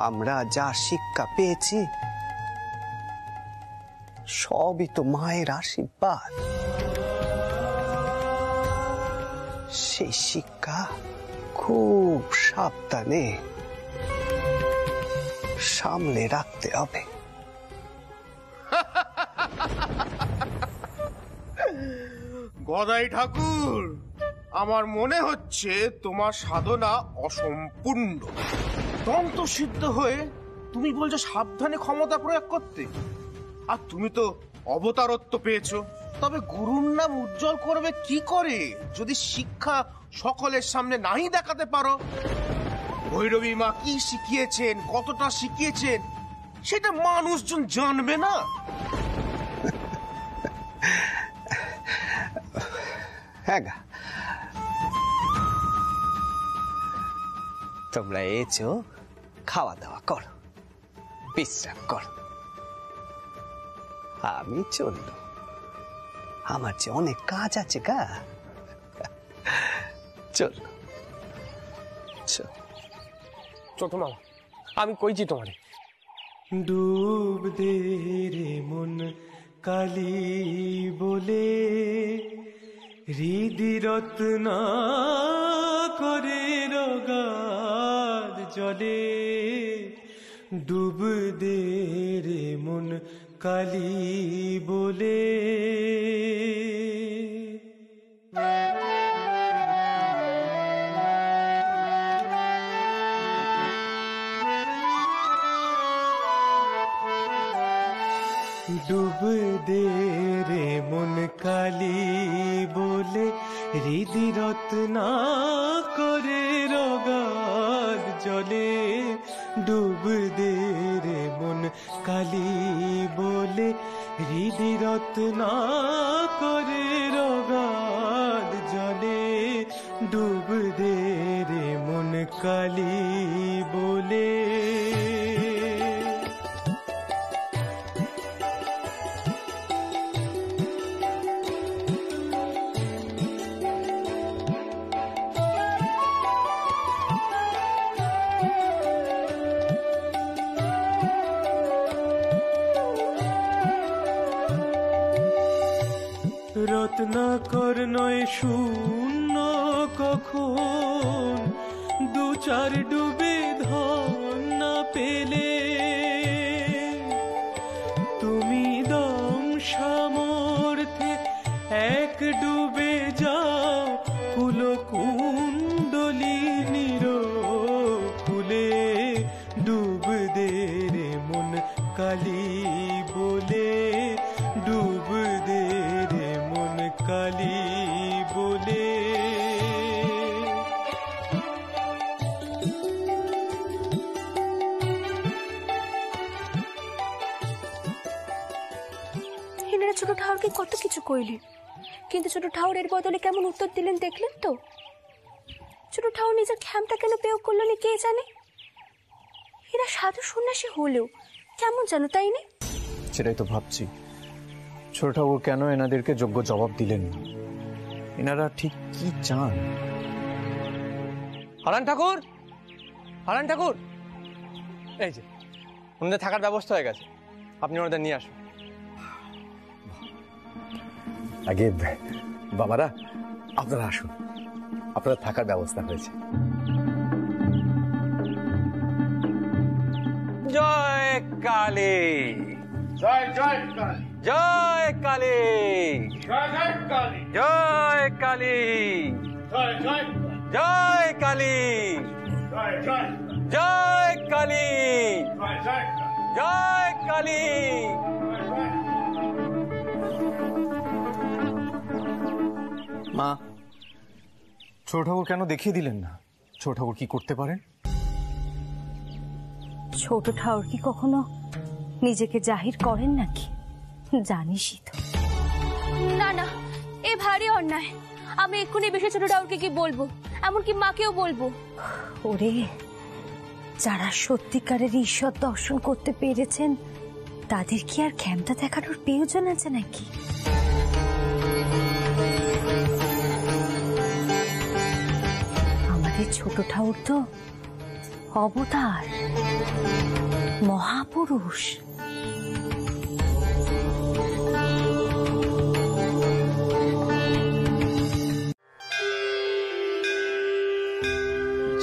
আমরা যা শিক্ষা পেয়েছি সবই তো মায়ের আশীর্বাদ। সেই শিক্ষা খুব সাবধানে সামলে রাখতে হবে। গদাই ঠাকুর, আমার মনে হচ্ছে তোমার সাধনা অসম্পূর্ণ। তন্ত্র সিদ্ধ হয়ে তুমি বলছো সাবধানে ক্ষমতা প্রয়োগ করতে, আর তুমি তো অবতারত্ব পেয়েছো। তবে গুরুর নাম উজ্জ্বল করবে কি করে যদি শিক্ষা সকলের সামনে নাই দেখাতে পারো? ভৈরবী মা কি শিখিয়েছেন, কতটা শিখিয়েছেন, সেটা মানুষজন জানবে না। হ্যাঁ, তোমরা এসো, খাওয়া দাওয়া করো, বিশ্রাম করো। আমি চলল, আমার যে অনেক কাজ আছে গা। চল চতো মামা, আমি কইছি তোমারে। ডুব দে রে মন কালী বলে, হৃদি রত্না করে রগাদ জলে। ডুব দে রে মন কালী বলে। ডুব দে রে মন কালী বলে, হৃদি রত্না করে রগাদ জলে। ডুব দে রে মন কালী বলে, হৃদি রত্না করে রগাদ জলে। ডুব দে রে মন কালী বলে। রত্নাকর নয় শূন্য কখন, দু চার ডুবে ধন না পেলে। তুমি দম সামর্থ্যে এক ডুবে যাও, কুলকুণ্ডলী নিরকুলে। ডুব দে রে মন কালী বলে, ডুব দে রে মন কালী বলে। এনারা ছোট ঠাকুরকে কত কিছু কইলেন, কিন্তু ছোট ঠাকুর এর বদলে কেমন উত্তর দিলেন দেখলেন তো? ছোট ঠাকুর নিজের ক্ষমতা কেন প্রয়োগ করলেন কে জানে? এরা সাধু সন্ন্যাসী হলেও কেমন জানো, তাই না? সেটাই তো ভাবছি, ছোট ঠাকুর কেন এনাদেরকে যোগ্য জবাব দিলেন না? এনারা ঠিক কি চান? হারান ঠাকুর, হারান ঠাকুর, এই যে ওনাদের থাকার ব্যবস্থা হয়ে গেছে, আপনি ওনাদের নিয়ে আসুন। আগে বাবারা আপনারা আসুন, আপনার থাকার ব্যবস্থা হয়েছে। জয় কালী, জয় জয় কালী, জয় কালী, জয় জয় কালী, জয় কালী, জয় জয়, জয় কালী, জয় জয়, জয় কালী, জয় জয়, জয় কালী। মা, ছোট ঠাকুর কেন দেখিয়ে দিলেন না ছোট ঠাকুর কি করতে পারেন? ছোট ঠাকুর কি কখনো নিজেকে জাহির করেন নাকি? জানিসই তো। না না, এ ভারী অন্যায়। আমি এক্ষুনি বেশি ছোট ঠাকুরকে কি বলবো, এমনকি মাকেও বলবো। ওরে, যারা সত্যিকারের ঈশ্বর দর্শন করতে পেরেছেন তাদের কি আর ক্ষমতা দেখানোর প্রয়োজন আছে নাকি? আমাদের ছোট ঠাকুর তো অবতার, মহাপুরুষ।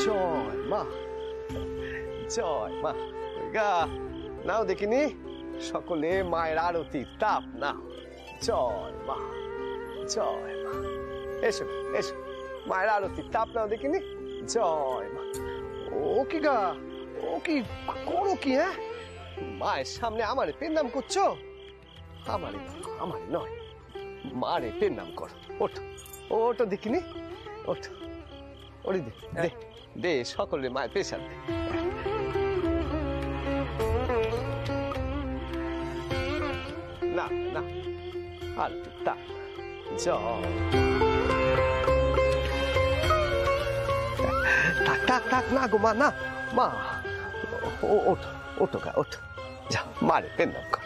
জয় মা, জয় মা দুর্গা। নাও দেখিনি সকলে মায়ের আরতি তাপ নাও। জয় মা, জয় মা। এসো এসো, মায়ের আরতি তাপ নাও দেখিনি। জয় মা। ও কি গা, ও কি করো কি? হ্যাঁ, মায়ের সামনে আমারে পেন নাম করছো? আমারে আমারে নয়, মারে পেন নাম করো। ওঠো ওঠো দেখিনি, ওঠো। ওরে দে দে দে, সকলে মায়ের পেশার দে। না না, আর তা থাক থাক না গো মা, না মা। ওঠো ওঠো গা, ওঠো, যা মারে পেন নাম কর।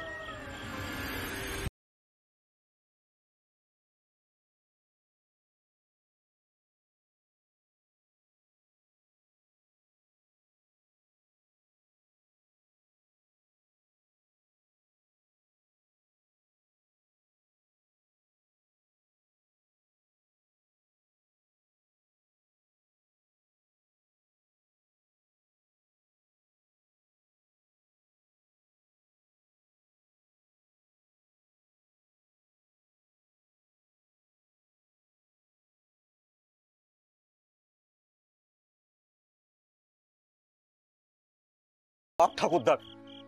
ঠাকুরদার,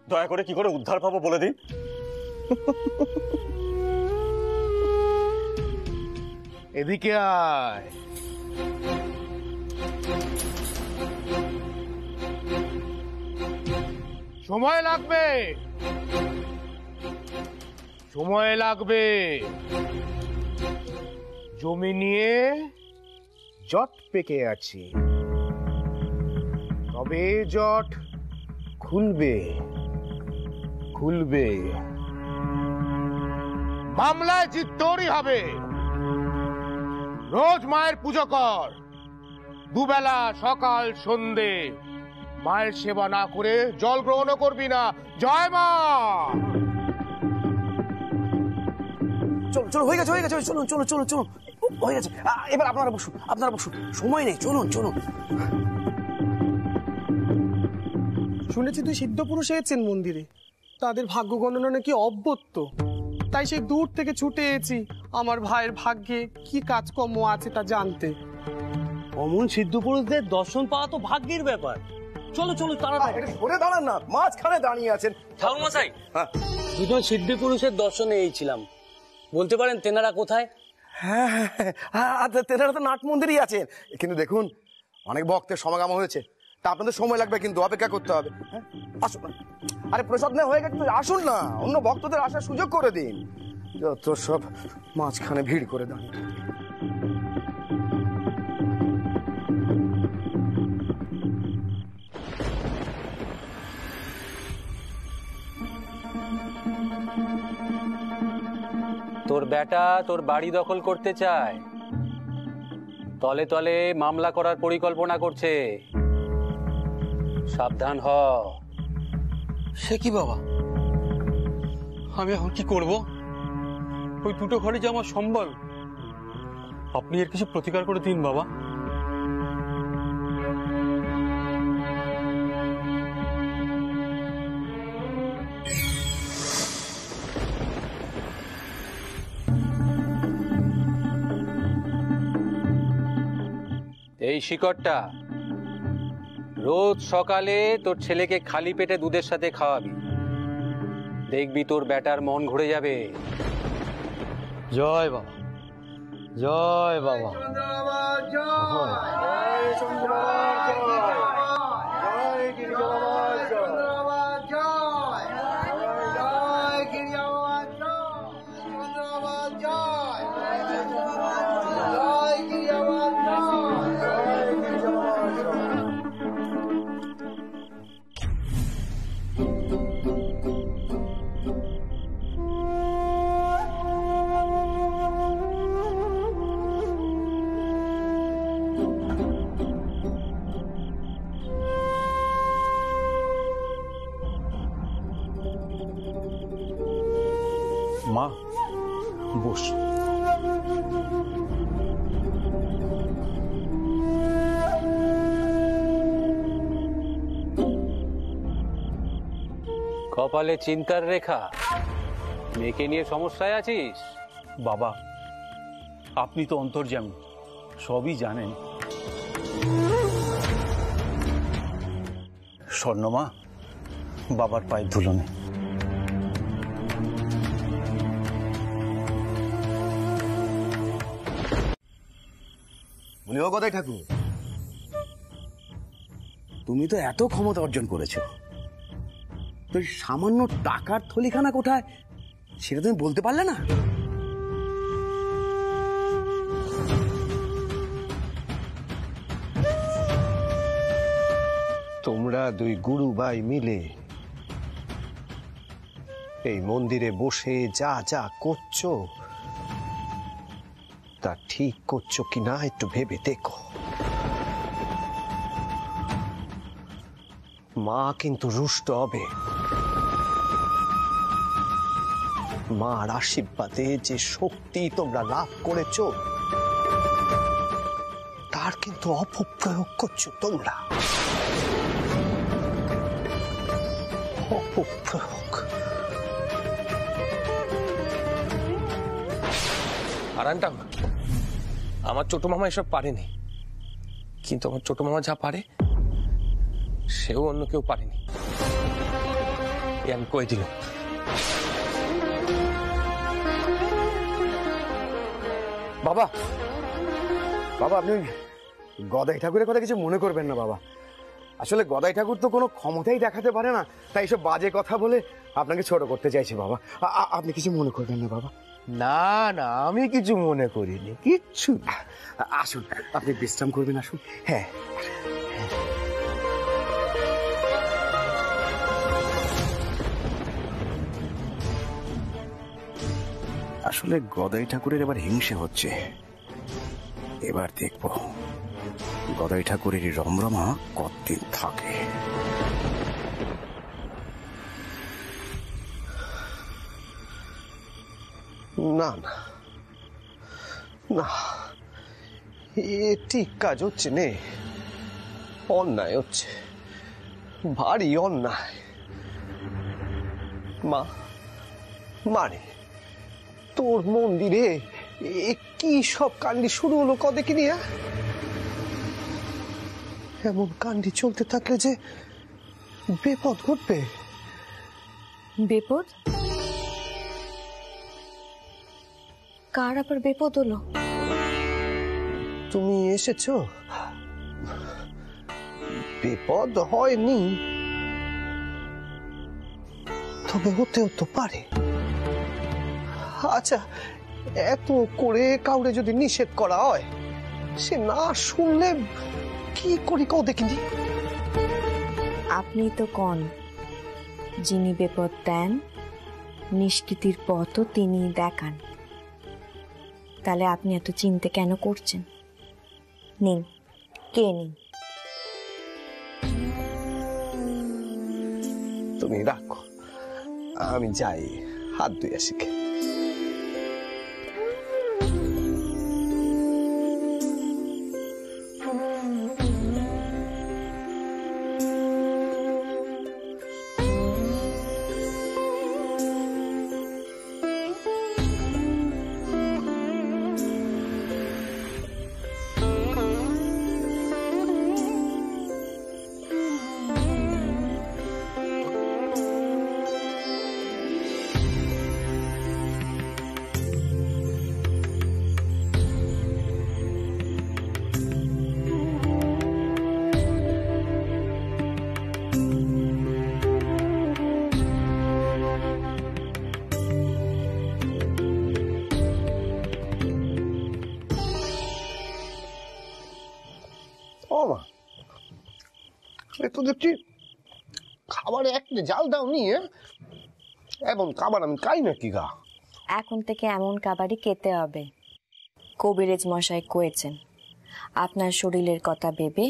দয়া করে কি করে উদ্ধার পাবো বলে দিন। এদিকে আয়। সময় লাগবে, সময় লাগবে। জমি নিয়ে জট পেকে আছে, তবে জট খুলবে খুলবে। মামলায় জিত তোরই হবে। রোজ মায়ের পুজো কর, দুবেলা সকাল সন্ধে। মায়ের সেবা না করে জল গ্রহণ করবি না। জয় মা। চলো চলো, হয়ে গেছে হয়ে গেছে, চলুন চলুন চলুন চলুন, হয়ে গেছে। এবার আপনারা বসুন, আপনারা বসুন, সময় নেই, চলুন চলুন। শুনেছি তুই সিদ্ধ পুরুষ এসেছেন মন্দিরে, তাদের ভাগ্য গণনা নাকি অব্যত্ত, তাই সেই দূর থেকে ছুটে এসেছি আমার ভাইয়ের ভাগ্যে কি কাজকর্ম আছে তা জানতে। অমন সিদ্ধ পুরুষদের দর্শন পাওয়া তো ভাগ্যের ব্যাপার। চলো চলো তাড়াতাড়ি। সরে দাঁড়ান না, মাঝখানে দাঁড়িয়ে আছেন। ঠাকুর মশাই, দুজন সিদ্ধ পুরুষের দর্শনে এইছিলাম, বলতে পারেন তেনারা কোথায়? হ্যাঁ হ্যাঁ হ্যাঁ, তেনারা তো নাট মন্দিরই আছেন, কিন্তু দেখুন অনেক ভক্তের সমাগম হয়েছে, তা আপনাদের সময় লাগবে, কিন্তু অপেক্ষা করতে হবে। আসুন, আরে প্রসাদ নেওয়া হয়ে গেছে, আসুন না, অন্য ভক্তদের আসার সুযোগ করে দিন। যত সব মাঝখানে ভিড় করে দাঁড়িয়ে। তোর বেটা তোর বাড়ি দখল করতে চায়, তলে তলে মামলা করার পরিকল্পনা করছে, সাবধান হ। সে কি বাবা, আমি এখন কি করব? ওই দুটো ঘরে যে আমার সম্বল, আপনি এর কিছু প্রতিকার করে দিন বাবা। এই শিকড়টা রোজ সকালে তোর ছেলেকে খালি পেটে দুধের সাথে খাওয়াবি, দেখবি তোর বেটার মন ঘুরে যাবে। জয় বাবা, জয় বাবা। কপালে চিন্তার রেখা, মেয়েকে নিয়ে সমস্যায় আছিস? বাবা, আপনি তো অন্তর্যামী, সবই জানেন। স্বর্ণমা, বাবার পায়ের ধুলো নে। উনিও কথাই ঠাকুর, তুমি তো এত ক্ষমতা অর্জন করেছো, তো সামান্য টাকার থলিখানা কোথায় সেটা তুমি বলতে পারলে না? তোমরা দুই গুরু ভাই মিলে এই মন্দিরে বসে যা যা করছো তা ঠিক করছো কিনা একটু ভেবে দেখো। মা কিন্তু রুষ্ট হবে। মার আশীর্বাদে যে শক্তি তোমরা লাভ করেছো তার কিন্তু অপপ্রয়োগ করছো তোমরা। অপপ্রয়োগ। আরানটা, আমার ছোট মামা এসব পারেনি, কিন্তু আমার ছোট মামা যা পারে সেও অন্য কেউ পারেনি, আমি কয়ে দিল। বাবা, বাবা আপনি গদাই ঠাকুরের কথা কিছু মনে করবেন না বাবা। আসলে গদাই ঠাকুর তো কোনো ক্ষমতাই দেখাতে পারে না, তাই এসব বাজে কথা বলে আপনাকে ছোট করতে চাইছে বাবা। আপনি কিছু মনে করবেন না বাবা। না না, আমি কিছু মনে করিনি, কিচ্ছু। আসুন, আপনি বিশ্রাম করবেন, আসুন। হ্যাঁ, আসলে গদাই ঠাকুরের এবার হিংসে হচ্ছে। এবার দেখব গদাই ঠাকুরের রমরমা কতদিন থাকে। না না না, এ ঠিক কাজ হচ্ছে নে, অন্যায় হচ্ছে, ভারী অন্যায়। মা, মারে তোর মন্দিরে কি সব কান্ডি শুরু হলো কদেকে নিয়ে? এমন কান্ডি চলতে থাকলে যে বিপদ ঘটবে। বিপদ? কার আবার বিপদ হলো? তুমি এসেছো, বিপদ হয়নি, তবে হতেও তো পারে। আচ্ছা, এত করে কাউরে যদি নিষেধ করা হয়, সে না শুনলে কি করি কও দেখিনি? আপনি তো কন, যিনি বিপদ দেন নিষ্কৃতির পথও তিনি দেখান। তাহলে আপনি এত চিন্তা কেন করছেন? নিন, কে নিন। তুমি রাখো, আমি যাই, হাত ধুয়ে আসি। তো দেখছি খাবারে একটা জাল দাও নিয়ে, এমন খাবার আমি খাই নাকি গা? এখন থেকে এমন খাবারই খেতে হবে। কবিরাজ মশাই কয়েছেন, আপনার শরীরের কথা ভেবে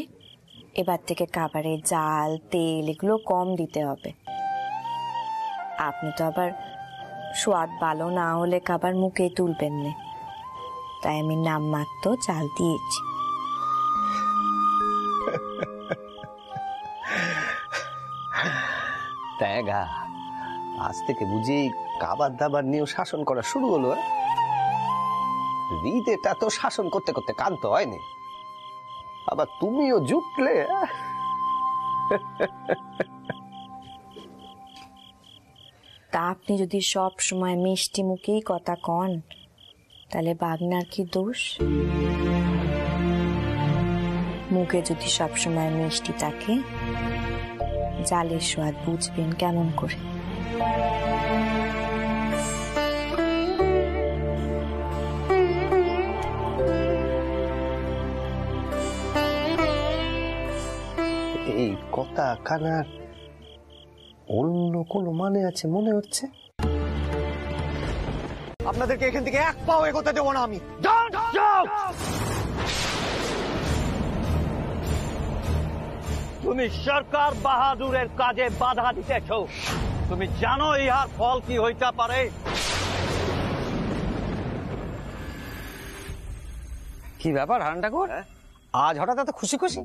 এবার থেকে খাবারে জাল, তেল এগুলো কম দিতে হবে। আপনি তো আবার স্বাদ ভালো না হলে খাবার মুখে তুলবেন না, তাই আমি নামমাত্র জাল দিয়েছি। তাই গা, আজ থেকে বুঝি খাবার দাবার নিয়েও শাসন করা শুরু হলো? হৃদয়টা তো শাসন করতে করতে কান্ত হয়নি, আবার তুমিও জুটলে। তা আপনি যদি সব সময় মিষ্টি মুখেই কথা কন, তাহলে বাগনার কি দোষ? মুখে যদি সব সময় মিষ্টি থাকে, জালের স্বাদ বুঝবেন কেমন করে? এই কথা কানার অন্য কোনো মানে আছে মনে হচ্ছে। আপনাদেরকে এখান থেকে এক পাও এগোতে দেবো না আমি। তুমি সরকার বাহাদুরের কাজে বাধা দিতেছ, তুমি জানো ইহার ফল কি হইতে পারে? কি ব্যাপার হারান ঠাকুর, আজ হঠাৎ এত খুশি খুশি?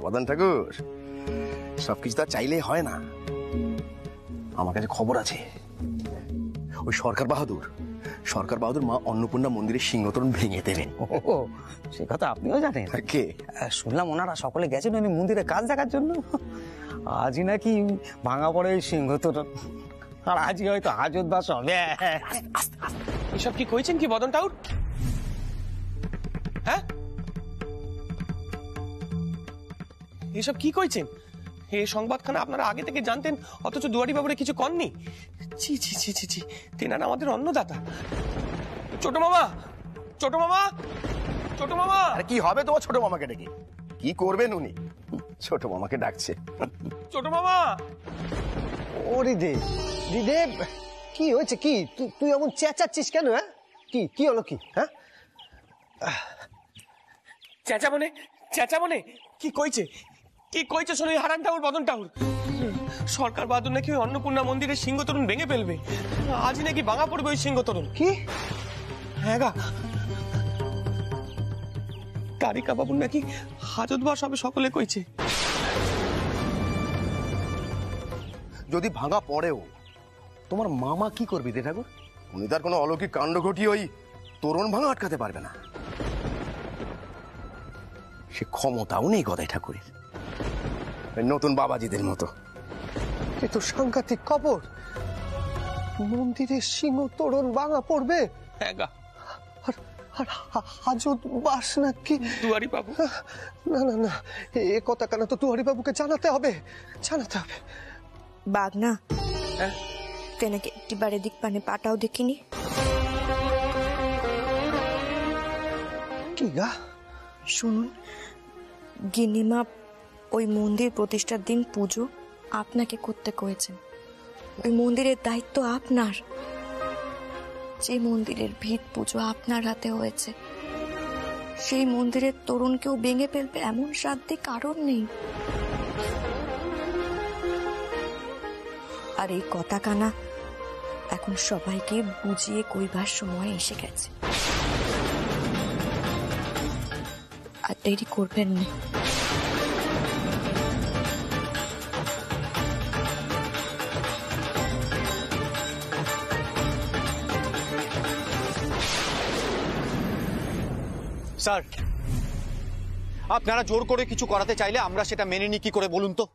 বদন ঠাকুর, সবকিছু তো চাইলেই হয় না। আমার কাছে খবর আছে, ওই সরকার বাহাদুর মা অন্নপূর্ণা মন্দিরের সিংহতরণ ভেঙে দেবেন। ও, সে কথা আপনিও জানেন? কে? শুনলাম ওনারা সকলে গেছেন ওই মন্দিরে কাজ দেখার জন্য। আজই নাকি ভাঙা পড়ে ওই সিংহতরণ, আর আজই হয়তো হাজত বাস হবে। এসব কি কইছেন কি বদন ঠাকুর? হ্যাঁ, এসব কি কইছেন? এই সংবাদখানা আপনারা আগে থেকে জানতেন, অথচ দুয়ারি বাবুরে কিছু কননি। ছি ছি ছি ছি ছি, তেনারা আমাদের অন্নদাতা। ছোট মামা, ছোট মামা, ছোট মামা। আরে কি হবে তোমার ছোট মামাকে ডেকে? কি করবেন উনি? ছোট মামাকে ডাকছে। ছোট মামা। ও রিদে, কি হয়েছে? কি তুই এমন চেঁচাচ্ছিস কেন? হ্যাঁ, কি হলো কি? হ্যাঁ, চেঁচা মনে কি কইছে? কি কইছে শোনো হারান ঠাকুর, বদন ঠাকুর। সরকার বাহাদুর নাকি ওই অন্নপূর্ণা মন্দিরের সিংহতরণ ভেঙে ফেলবে। আজই নাকি ভাঙা পড়বে ওই সিংহতরণ। কি? হ্যাঁ গা, তারিকা বাবুর নাকি হাজত বাস হবে সকলে কইছে। যদি ভাঙা পড়েও তোমার মামা কি করবে দে ঠাকুর? উনি তার কোনো অলৌকিক কাণ্ড ঘটিয়ে ওই তোরণ ভাঙা আটকাতে পারবে না। সে ক্ষমতাও নেই গদাই ঠাকুরের, নতুন বাবাজিদের মতো। এ তো সাংঘাতিক খবর। মন্দিরের সিংহ তোরণ ভাঙা পড়বে? হ্যাঁ গা। আর হাজত বাস নাকি? দুয়ারি বাবু। না না না, এ কথা কেন তো দুয়ারি বাবুকে জানাতে হবে। বাগনা, তেনাকে একটিবারে দিক পানে পাটাও দেখিনি। কি গা? শুনুন, গিন্নিমা ওই মন্দির প্রতিষ্ঠার দিন পুজো আপনাকে করতে কয়েছেন। ওই মন্দিরের দায়িত্ব আপনার। যে মন্দিরের ভিত পুজো আপনার হাতে হয়েছে, সেই মন্দিরের তোরণকেও ভেঙে ফেলবে এমন সাধ্যে কারণ নেই। আর এই কথা কানা এখন সবাইকে বুঝিয়ে কইবার সময় এসে গেছে। আর দেরি করবেন না। স্যার, আপনারা জোর করে কিছু করাতে চাইলে আমরা সেটা মেনে নিই কি করে বলুন তো?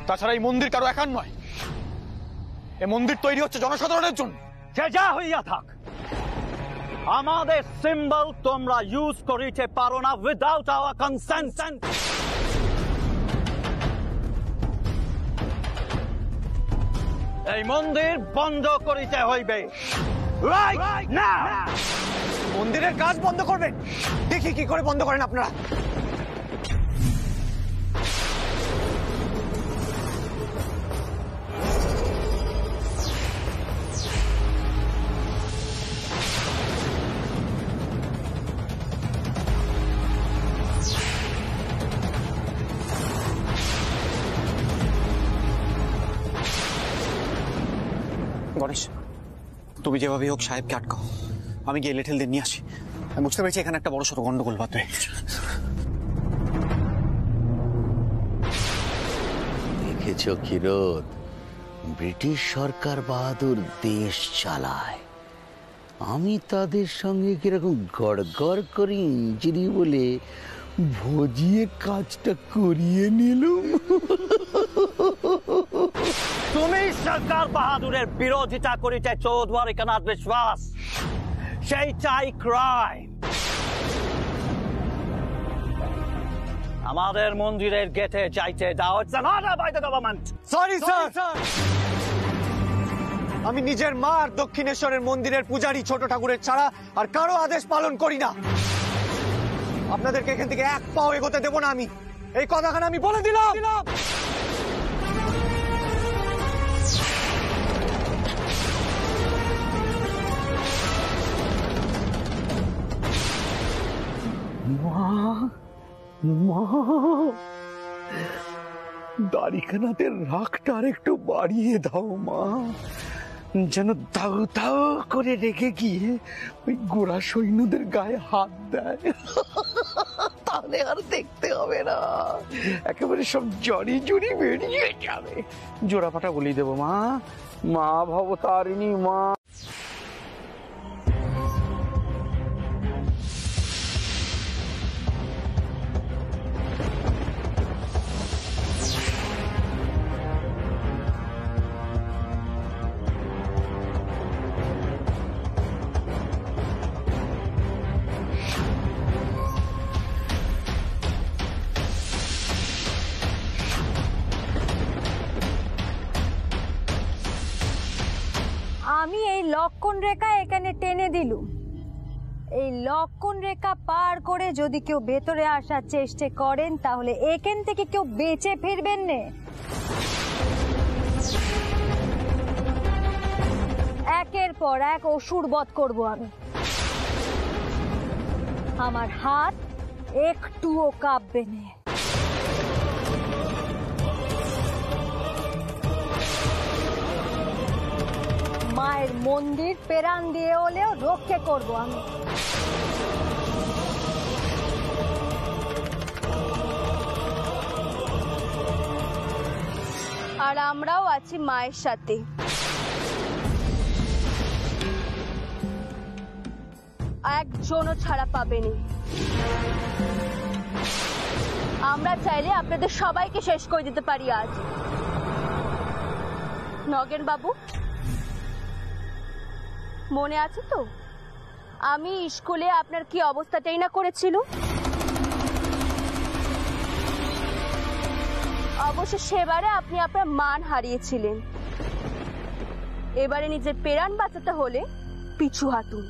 তাছাড়া এই মন্দির কারো একার নয়, এই মন্দির তৈরি হচ্ছে জনসাধারণের জন্য। যে যা হইয়া থাক, আমাদের সিম্বল তোমরা ইউজ করিতে পারো না উইদাউট আওয়ার কনসেন্ট। এই মন্দির বন্ধ করিতে হইবে রাইট নাও। মন্দিরের কাজ বন্ধ করবেন? দেখি কি করে বন্ধ করেন আপনারা। গণেশ, তুমি যেভাবে হোক সাহেবকে আটকাও, আমি গিয়ে লেঠেলদের নিয়ে আসি। আমি বুঝতে পেরেছি এখানে একটা বড় সড়ো গন্ডগোল বাদ হয়ে গেছে। দেখেছো ক্ষীরোদ, ব্রিটিশ সরকার বাহাদুর দেশ চালায়, আমি তাদের সঙ্গে কিরকম গড়গড় করে ইঞ্জিনি বলে ভজিয়ে কাজটা করিয়ে নিলুম। তুমি সরকার বাহাদুরের বিরোধিতা করিতেছ দ্বারিকানাথ বিশ্বাস, সেইটাই ক্রাইম। আমাদের মন্দিরের গেটে যাইতে দাও, it's an order by the government. Sorry sir, আমি নিজের মা আর দক্ষিণেশ্বরের মন্দিরের পূজারী ছোট ঠাকুরের ছাড়া আর কারো আদেশ পালন করি না। আপনাদেরকে এখান থেকে এক পাও এগোতে দেবো না আমি, এই কথাখানা আমি বলে দিলাম। দ্বারিকানাথের রাগটা আর একটু বাড়িয়ে দাও মা, যেন দাউ দাউ করে রেগে গিয়ে ওই গোড়া সৈন্যদের গায়ে হাত দেয়, তাহলে আর দেখতে হবে না, একেবারে সব জড়ি জড়ি বেরিয়ে যাবে। জোড়াপাটা বলি দেবো মা, মা ভবতারিণী মা। আমি এই লক্ষণ রেখা এখানে টেনে দিলুম। এই লক্ষণ রেখা পার করে যদি কেউ ভেতরে আসার চেষ্টা করেন তাহলে এখান থেকে কেউ বেঁচে ফিরবেন না। একের পর এক অসুর বধ করব আমি। আমার হাত একটুও কাঁপবে না। মায়ের মন্দির পেরান দিয়ে হলেও রক্ষা করব আমি। আর আমরাও আছি মায়ের সাথে। একজনও ছাড়া পাবেনি। আমরা চাইলে আপনাদের সবাইকে শেষ করে দিতে পারি আজ। নগেন বাবু, মনে আছে তো আমি স্কুলে আপনার কি অবস্থাটাই না করেছিল? অবশ্য সেবারে আপনি আপনার মান হারিয়েছিলেন। এবারে নিজের প্রাণ বাঁচাতে হলে পিছু হাঁটুন।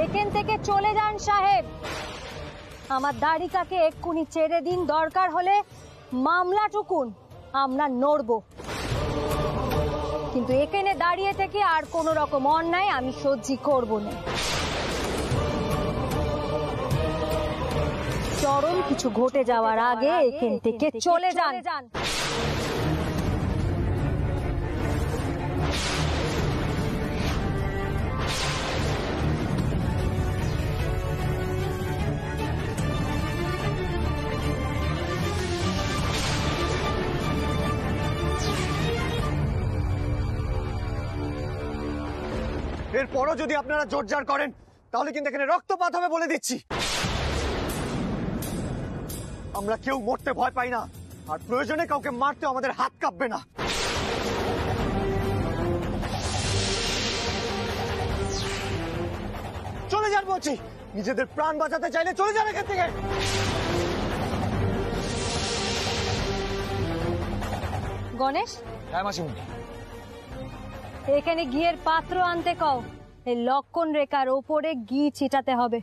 এখান থেকে চলে যান সাহেব। আমার দাড়িকাকে এক্ষুনি ছেড়ে দিন, দরকার হলে মামলা টুকুন আমরা নড়ব, কিন্তু এখানে দাঁড়িয়ে থেকে আর কোন রকম অন্যায় আমি সহ্য করব না। চরম কিছু ঘটে যাওয়ার আগে এখান থেকে চলে যান। এরপরও যদি আপনারা জোরজার করেন তাহলে কিন্তু এখানে রক্তপাত হবে বলে দিচ্ছি। আমরা কেউ মরতে ভয় পাই না, আর প্রয়োজনে কাউকে মারতে আমাদের হাত কাঁপবে না। চলে যান বলছি, নিজেদের প্রাণ বাঁচাতে চাইলে চলে যান এখান থেকে। গণেশ, হ্যাঁ মাসিমণি। এখানে ঘিয়ের পাত্র আনতে কও। এই লক্ষণ রেখার ওপরে ঘি ছিটাতে হবে।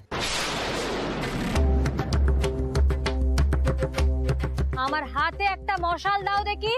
আমার হাতে একটা মশাল দাও দেখি।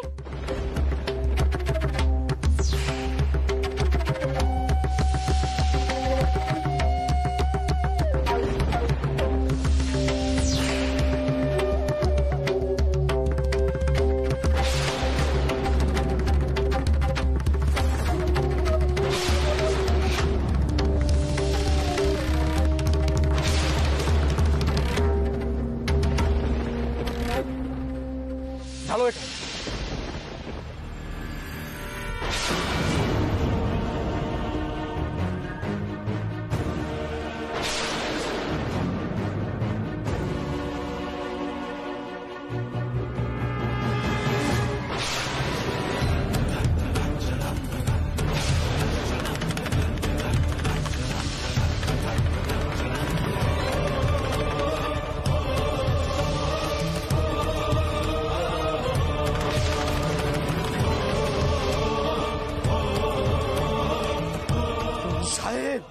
সাহেব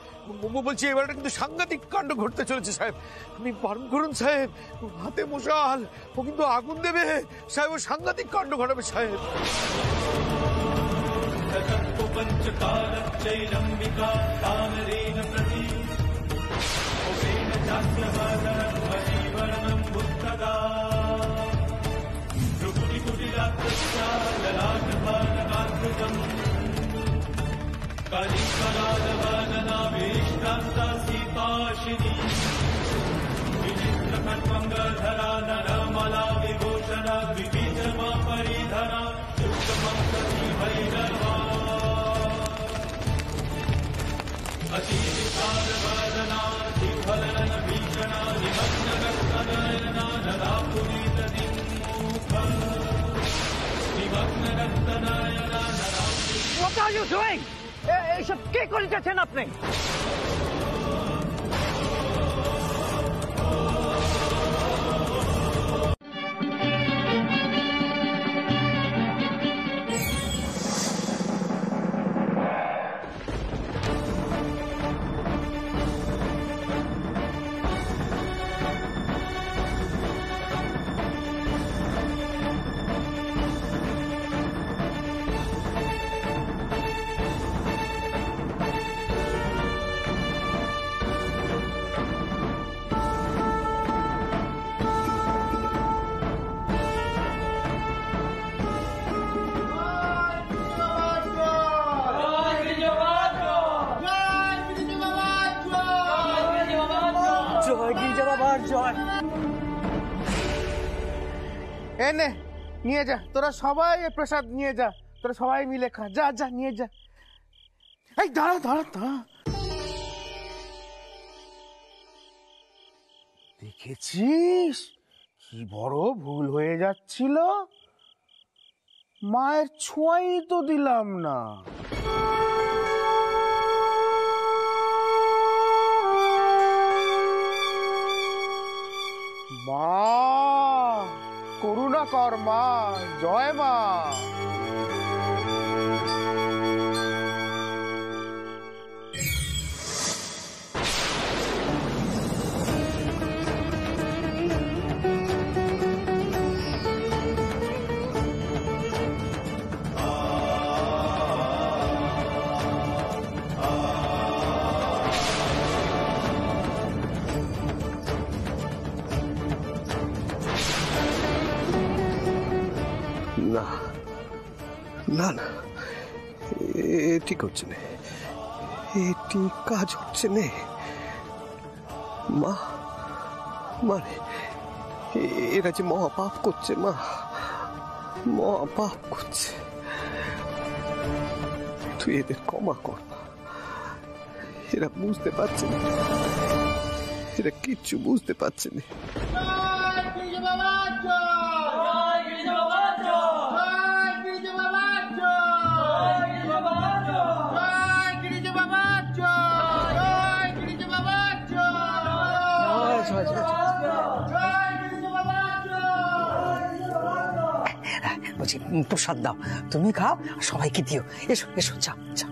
বলছি এবারটা কিন্তু সাংঘাতিক কাণ্ড ঘটতে চলেছে সাহেব, আপনি বারণ করুন সাহেব। হাতে মশাল, ও কিন্তু আগুন দেবে সাহেব, ও সাংঘাতিক কাণ্ড ঘটাবে সাহেব। What are you doing? এইসব কে করে যাচ্ছেন আপনি? এনে নিয়ে যা, তোরা সবাই প্রসাদ নিয়ে যা, তোরা সবাই মিলে খা, যা যা নিয়ে যা। এই দাঁড়া দাঁড়া দাঁড়া, দেখেছিস কি বড় ভুল হয়ে যাচ্ছিল, মায়ের ছোঁয়াই তো দিলাম না। মা করুণা কর মা, জয় মা। না না না, এ ঠিক হচ্ছে না, এটি কাজ হচ্ছে না। মা মানে এরা যে মহাপাপ করছে, মা মহাপাপ করছে, তুই এদের ক্ষমা কর। এরা বুঝতে পারছে না, এরা কিচ্ছু বুঝতে পারছে না। বলছি প্রসাদ দাও, তুমি খাও, সবাইকে দিও। এসো এসো, যাও যাও।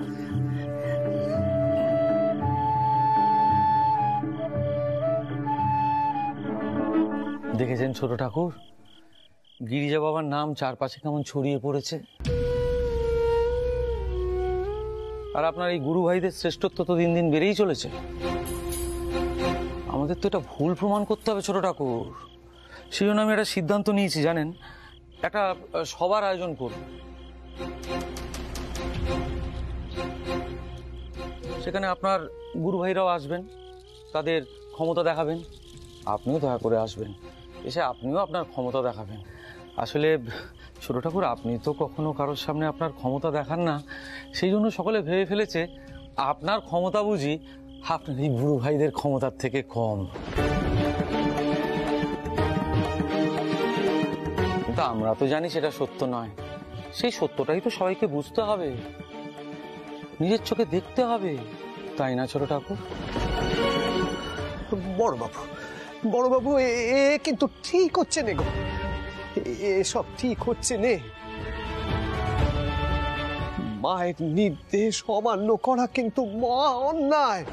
দেখেছেন ছোট ঠাকুর, গিরিজা বাবার নাম চারপাশে কেমন ছড়িয়ে পড়েছে। আর আপনার এই গুরু ভাইদের শ্রেষ্ঠত্ব তো দিন দিন বেড়েই চলেছে। আমাদের তো এটা ভুল প্রমাণ করতে হবে ছোট ঠাকুর। সেই জন্য আমি একটা সিদ্ধান্ত নিয়েছি জানেন, একটা সবার আয়োজন করব। সেখানে আপনার গুরু ভাইরাও আসবেন, তাদের ক্ষমতা দেখাবেন, আপনিও দয়া করে আসবেন, এসে আপনিও আপনার ক্ষমতা দেখাবেন। আসলে ছোট ঠাকুর, আপনি তো কখনো কারোর সামনে আপনার ক্ষমতা দেখান না, সেই জন্য সকলে ভেবে ফেলেছে আপনার ক্ষমতা বুঝি আপনার এই বুড়ো ভাইদের ক্ষমতার থেকে কম। কিন্তু আমরা তো জানি সেটা সত্য নয়। সেই সত্যটাই তো সবাইকে বুঝতে হবে, নিজের চোখে দেখতে হবে, তাই না ছোট ঠাকুর? বড়বাবু এ কিন্তু ঠিক হচ্ছে নে গো, এসব ঠিক হচ্ছে নে। মায়ের নির্দেশ অমান্য করা কিন্তু মহা অন্যায়।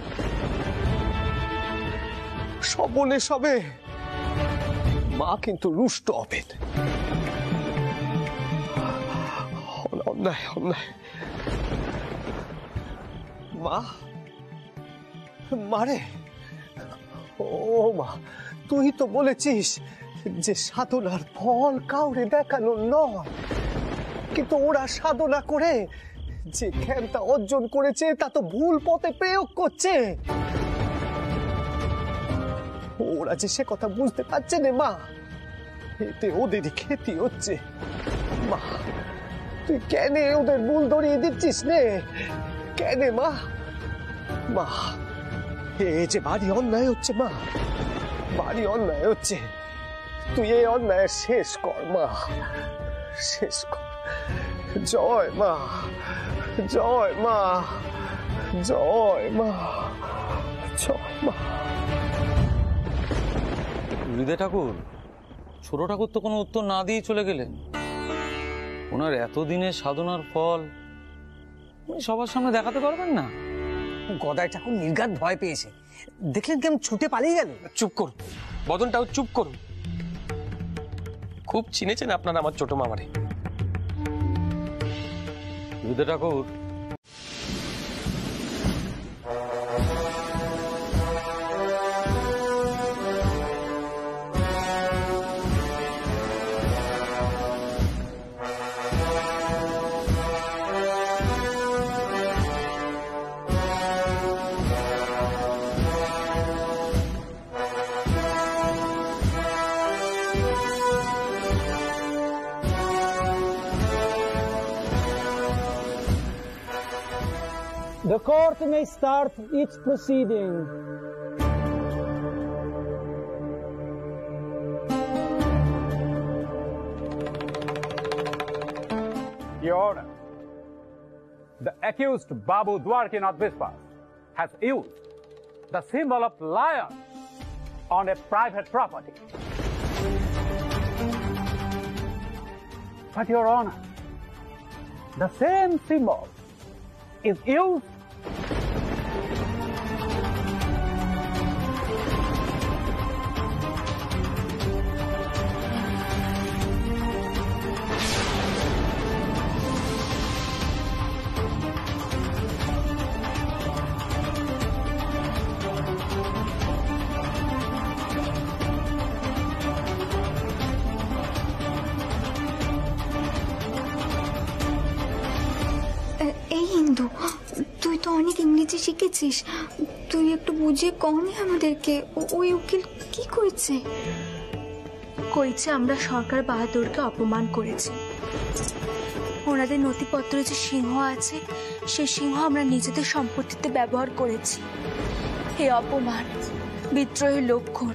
সবনে সবে মা কিন্তু রুষ্ট হবেন। অন্যায় অন্যায়। মা, মারে, ও মা, তুই তো বলেছিস যে সাধনার ফল কাউরে দেখানো নয়, কিন্তু ওরা সাধনা করে যে জ্ঞানটা অর্জন করেছে তা তো ভুল পথে প্রয়োগ করছে। ওরা যে সে কথা বুঝতে পারছে না মা, এতে ওদেরই ক্ষতি হচ্ছে। মা, তুই কেন ওদের ভুল ধরিয়ে দিচ্ছিস নে? কেন মা? মা, এই যে ভারী অন্যায় হচ্ছে মা, ভারী অন্যায় হচ্ছে। তুই এই অন্যায় শেষ কর মা, শেষ কর। জয় মা, জয় মা, জয় মা, জয় মা। হৃদয় ঠাকুর, ছোট ঠাকুর তো কোনো উত্তর না দিয়ে চলে গেলেন। ওনার এতদিনের সাধনার ফল উনি সবার সামনে দেখাতে পারবেন না। গদাই ঠাকুর নির্ঘাত ভয় পেয়েছে, দেখলেন কেমন ছুটে পালিয়ে গেল। চুপ করুন বদনটাও, চুপ করুন। খুব চিনেছেন আপনারা আমার ছোট মামারে। হৃদয় ঠাকুর, The court may start its proceeding. Your Honor, the accused Babu Dwarkinath Biswas has used the symbol of lion on a private property. But Your Honor, the same symbol is used তুই তো অনেক ইংরেজি শিখেছিস, তুই একটু বুঝিয়ে কওনি আমাদেরকে ওই উকিল কি করেছে? কইছে আমরা সরকার বাহাদুরকে অপমান করেছি। ওনাদের নথিপত্রে যে সিংহ আছে সে সিংহ আমরা নিজেদের সম্পত্তিতে ব্যবহার করেছি। এই অপমান বিদ্রোহের লক্ষণ,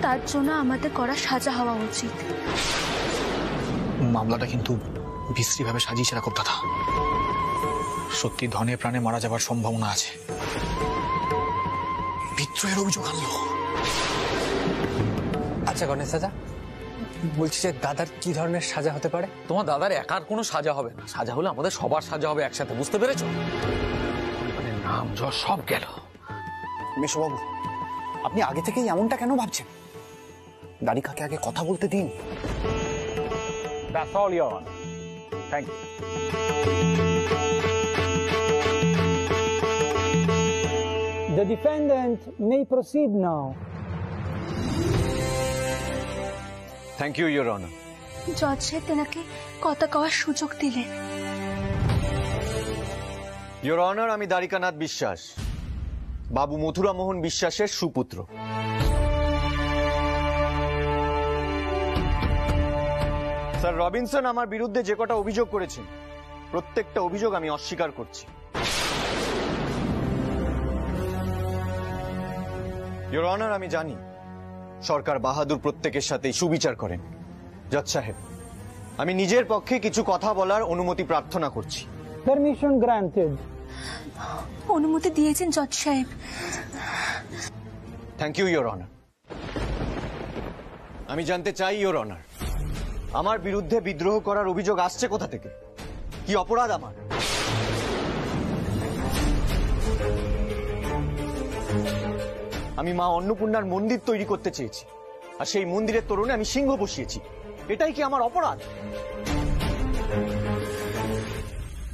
তার জন্য আমাদের করা সাজা হওয়া উচিত। মামলাটা কিন্তু বিশ্রীভাবে সাজিয়েছে রাখব দাদা, সত্যি ধনে প্রাণে মারা যাবার সম্ভাবনা আছে। বিদ্রোহের অভিযোগ আনলো। আচ্ছা গণেশ দাদা, বলছি যে দাদার কি ধরনের সাজা হতে পারে? তোমার দাদার একার কোনো সাজা হবে না, সাজা হলে আমাদের সবার সাজা হবে একসাথে, বুঝতে পেরেছো? মানে নাম যশ সব গেল। মেশোবাবু, আপনি আগে থেকেই এমনটা কেন ভাবছেন? দারিকাকে আগে কথা বলতে দিন। That's all, Your Honor. Thank you. The defendant may proceed now. Thank you your honour. জজ সাহেব তেনাকে কথা কওয়ার সুযোগ দিলেন। ইওর অনার, আমি দ্বারিকানাথ বিশ্বাস, বাবু মথুরামোহন বিশ্বাসের সুপুত্র। স্যার রবিনসন আমার বিরুদ্ধে যে কটা অভিযোগ করেছেন প্রত্যেকটা অভিযোগ আমি অস্বীকার করছি। ইওর অনার, আমি জানি সরকার বাহাদুর প্রত্যেকের সাথেই সুবিচার করেন। জজ সাহেব, আমি নিজের পক্ষে কিছু কথা বলার অনুমতি প্রার্থনা করছি। Permission granted. অনুমতি দিয়েছেন জজ সাহেব। Thank you your honour. আমি জানতে চাই ইওর অনার, আমার বিরুদ্ধে বিদ্রোহ করার অভিযোগ আসছে কোথা থেকে? কি অপরাধ আমার? আমি মা অন্নপূর্ণার মন্দির তৈরি করতে চেয়েছি, আর সেই মন্দিরের তোরণে আমি সিংহ বসিয়েছি। এটাই কি আমার অপরাধ?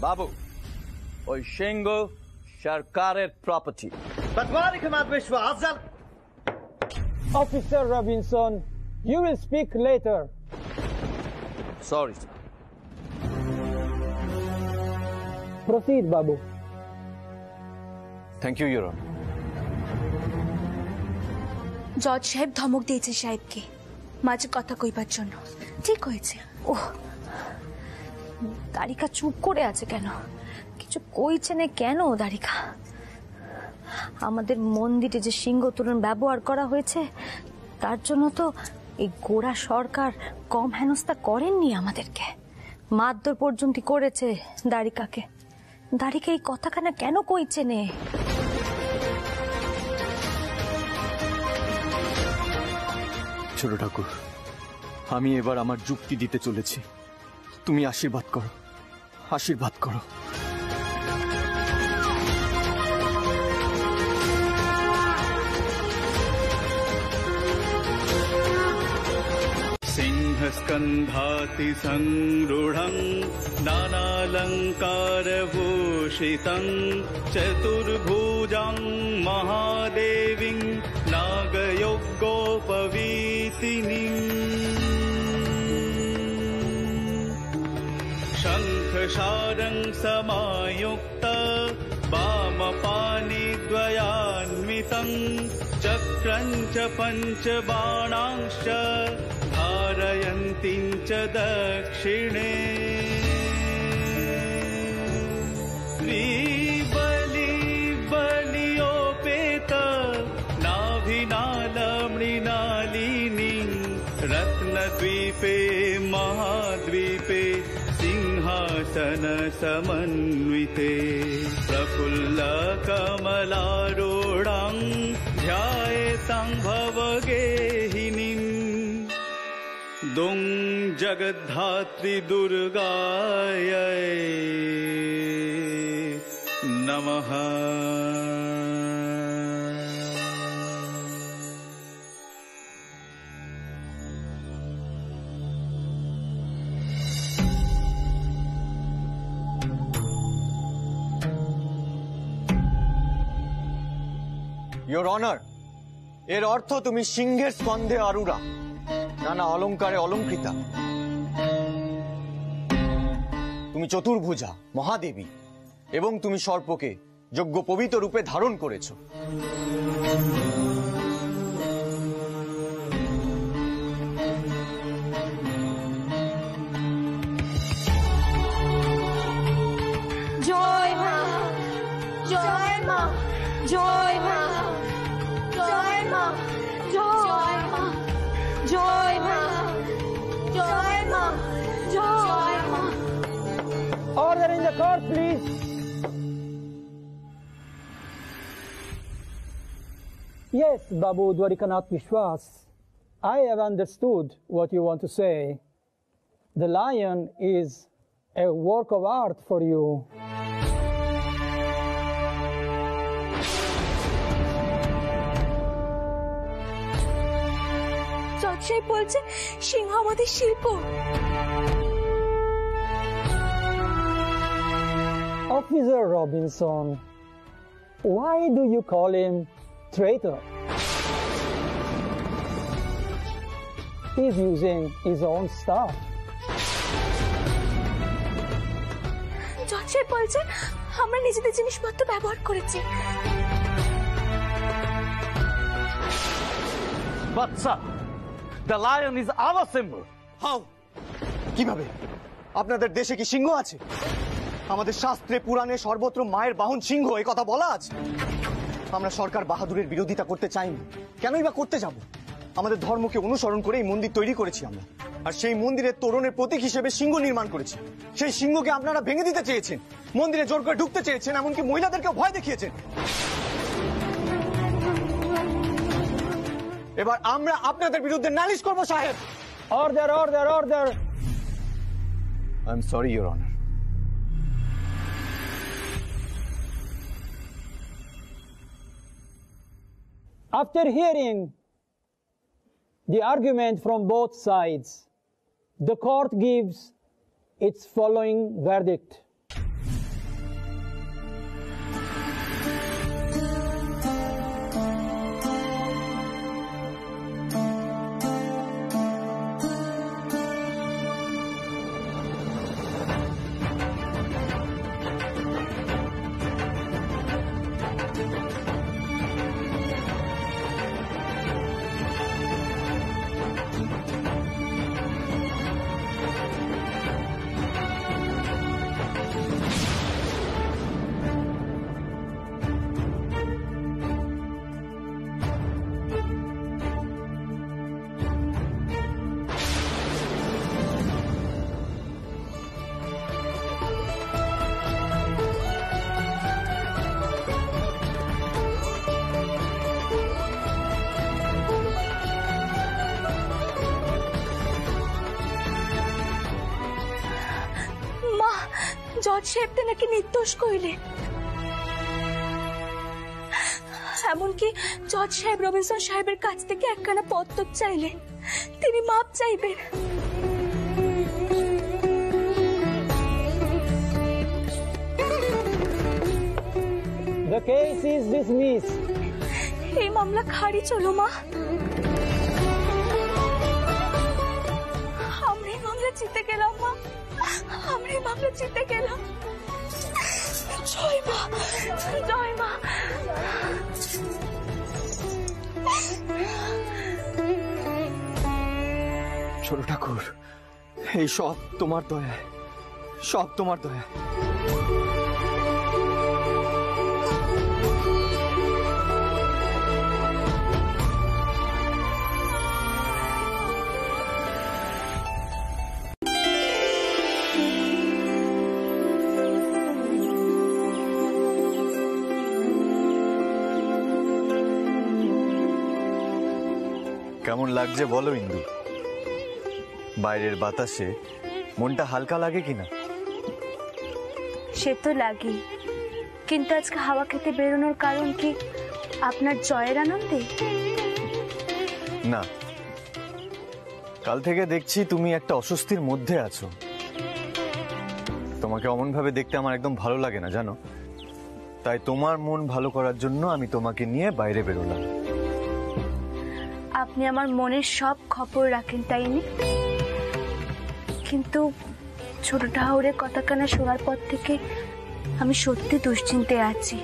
বাবু, ওই সিংহ সরকারের property. Officer Robinson, you will speak later. Sorry. Proceed, Babu. Thank you your honour. জজ সাহেব ধমক দিয়েছে সাহেবকে মাঝে কথা কইবার জন্য। ঠিক হয়েছে। ওহ, দারিকা চুপ করে আছে কেন? কিছু কইছে না কেন দারিকা? আমাদের মন্দিরে যে সিংহ তোরণ ব্যবহার করা হয়েছে তার জন্য তো এই গোড়া সরকার কম হেনস্থা করেননি আমাদেরকে, মারধর পর্যন্ত করেছে দারিকাকে। দারিকা এই কথাখানা কেন কইছে নে? ছোট ঠাকুর, আমি এবার আমার যুক্তি দিতে চলেছি। তুমি আশীর্বাদ করো, আশীর্বাদ করো। सिंहस्कन्धाति संरूढं नानालङ्कारभूषितं चतुर्भुजां महादेवीं नागयोगोपवीतिनीं शङ्खशारं समायुक्त वामपाणिद्वयान्वितं चक्रं च पञ्चबाणांश्च धारयन्तीं च दक्षिणे श्रीबलियोपेत नाभिनालमृणालिनीं रत्नद्वीपे महाद्वीपे सिंहासनसमन्विते प्रफुल्लकमलारूढां ध्यायेतां भवगेहिनीं दुं जगद्धात्री दुर्गायै नमः। ইওর অনার, এর অর্থ তুমি সিংহের স্কন্ধে আরুরা, নানা অলঙ্কারে অলঙ্কৃতা। তুমি চতুর্ভুজা মহাদেবী এবং তুমি সর্পকে যোগ্য পবিত্র রূপে ধারণ করেছ। জয় মা, জয় মা, জয় মা, জয় মা, জয় মা, জয় মা, জয় মা, জয় মা। Order in the court, please. Yes, Babu Dwarikanath Vishwas, I have understood what you want to say. The lion is a work of art for you. জজ সাহেব বলছে সিংহ আমাদের শিল্প। Officer Robinson, why do you call him traitor? He's using his own stuff. জজ সাহেব বলছে আমরা নিজেদের জিনিসপত্র ব্যবহার করেছি। But sir, the lion is our symbol. How? কিভাবে? আপনাদের দেশে কি সিংহ আছে? আমাদের শাস্ত্রে পুরাণে সর্বত্র মায়ের বাহন সিংহ, এই কথা বলা আছে। আমরা সরকার বাহাদুরের বিরোধিতা করতে চাইনি, কেনই বা করতে যাব? আমাদের ধর্মকে অনুসরণ করে এই মন্দির তৈরি করেছি আমরা, আর সেই মন্দিরের তোরণের প্রতীক হিসেবে সিংহ নির্মাণ করেছি। সেই সিংহকে আপনারা ভেঙে দিতে চেয়েছেন, মন্দিরে জোর করে ঢুকতে চেয়েছেন, এমনকি মহিলাদেরকেও ভয় দেখিয়েছেন। এবার আমরা আপনাদের বিরুদ্ধে নালিশ করব সাহেব। Order order order. I am sorry your honour. After hearing the argument from both sides, the court gives its following verdict. জজ সাহেবটা নাকি নির্দোষ কইলেন, এমনকি জজ সাহেব রবিনসন সাহেবের কাছ থেকে একখানা পত্র চাইলেন, তিনি মাপ চাইবেন। The case is dismissed. এই মামলা খারিজ হলো মা। আমরা এই মামলা জিতে গেলাম মা, আমরা এই মামলা জিতে গেলাম। জয় মা, জয় মা। ছোট ঠাকুর, এই সব তোমার দয়া, সব তোমার দয়া। কেমন লাগছে বলো ইন্দু? বাইরের বাতাসে মনটা হালকা লাগে কিনা? সে তো লাগে, কিন্তু আজকে হাওয়া খেতে বেরোনোর কারণ কি আপনার জয়ের আনন্দে? না, কাল থেকে দেখছি তুমি একটা অস্বস্তির মধ্যে আছো। তোমাকে অমন ভাবে দেখতে আমার একদম ভালো লাগে না জানো। তাই তোমার মন ভালো করার জন্য আমি তোমাকে নিয়ে বাইরে বেরোলাম। আপনি আমার মনের সব খবর রাখেন তাই নি, কিন্তু ছোট ঠাকুরের কথা কানা শোনার পর থেকে আমি সত্যি দুশ্চিন্তায় আছি।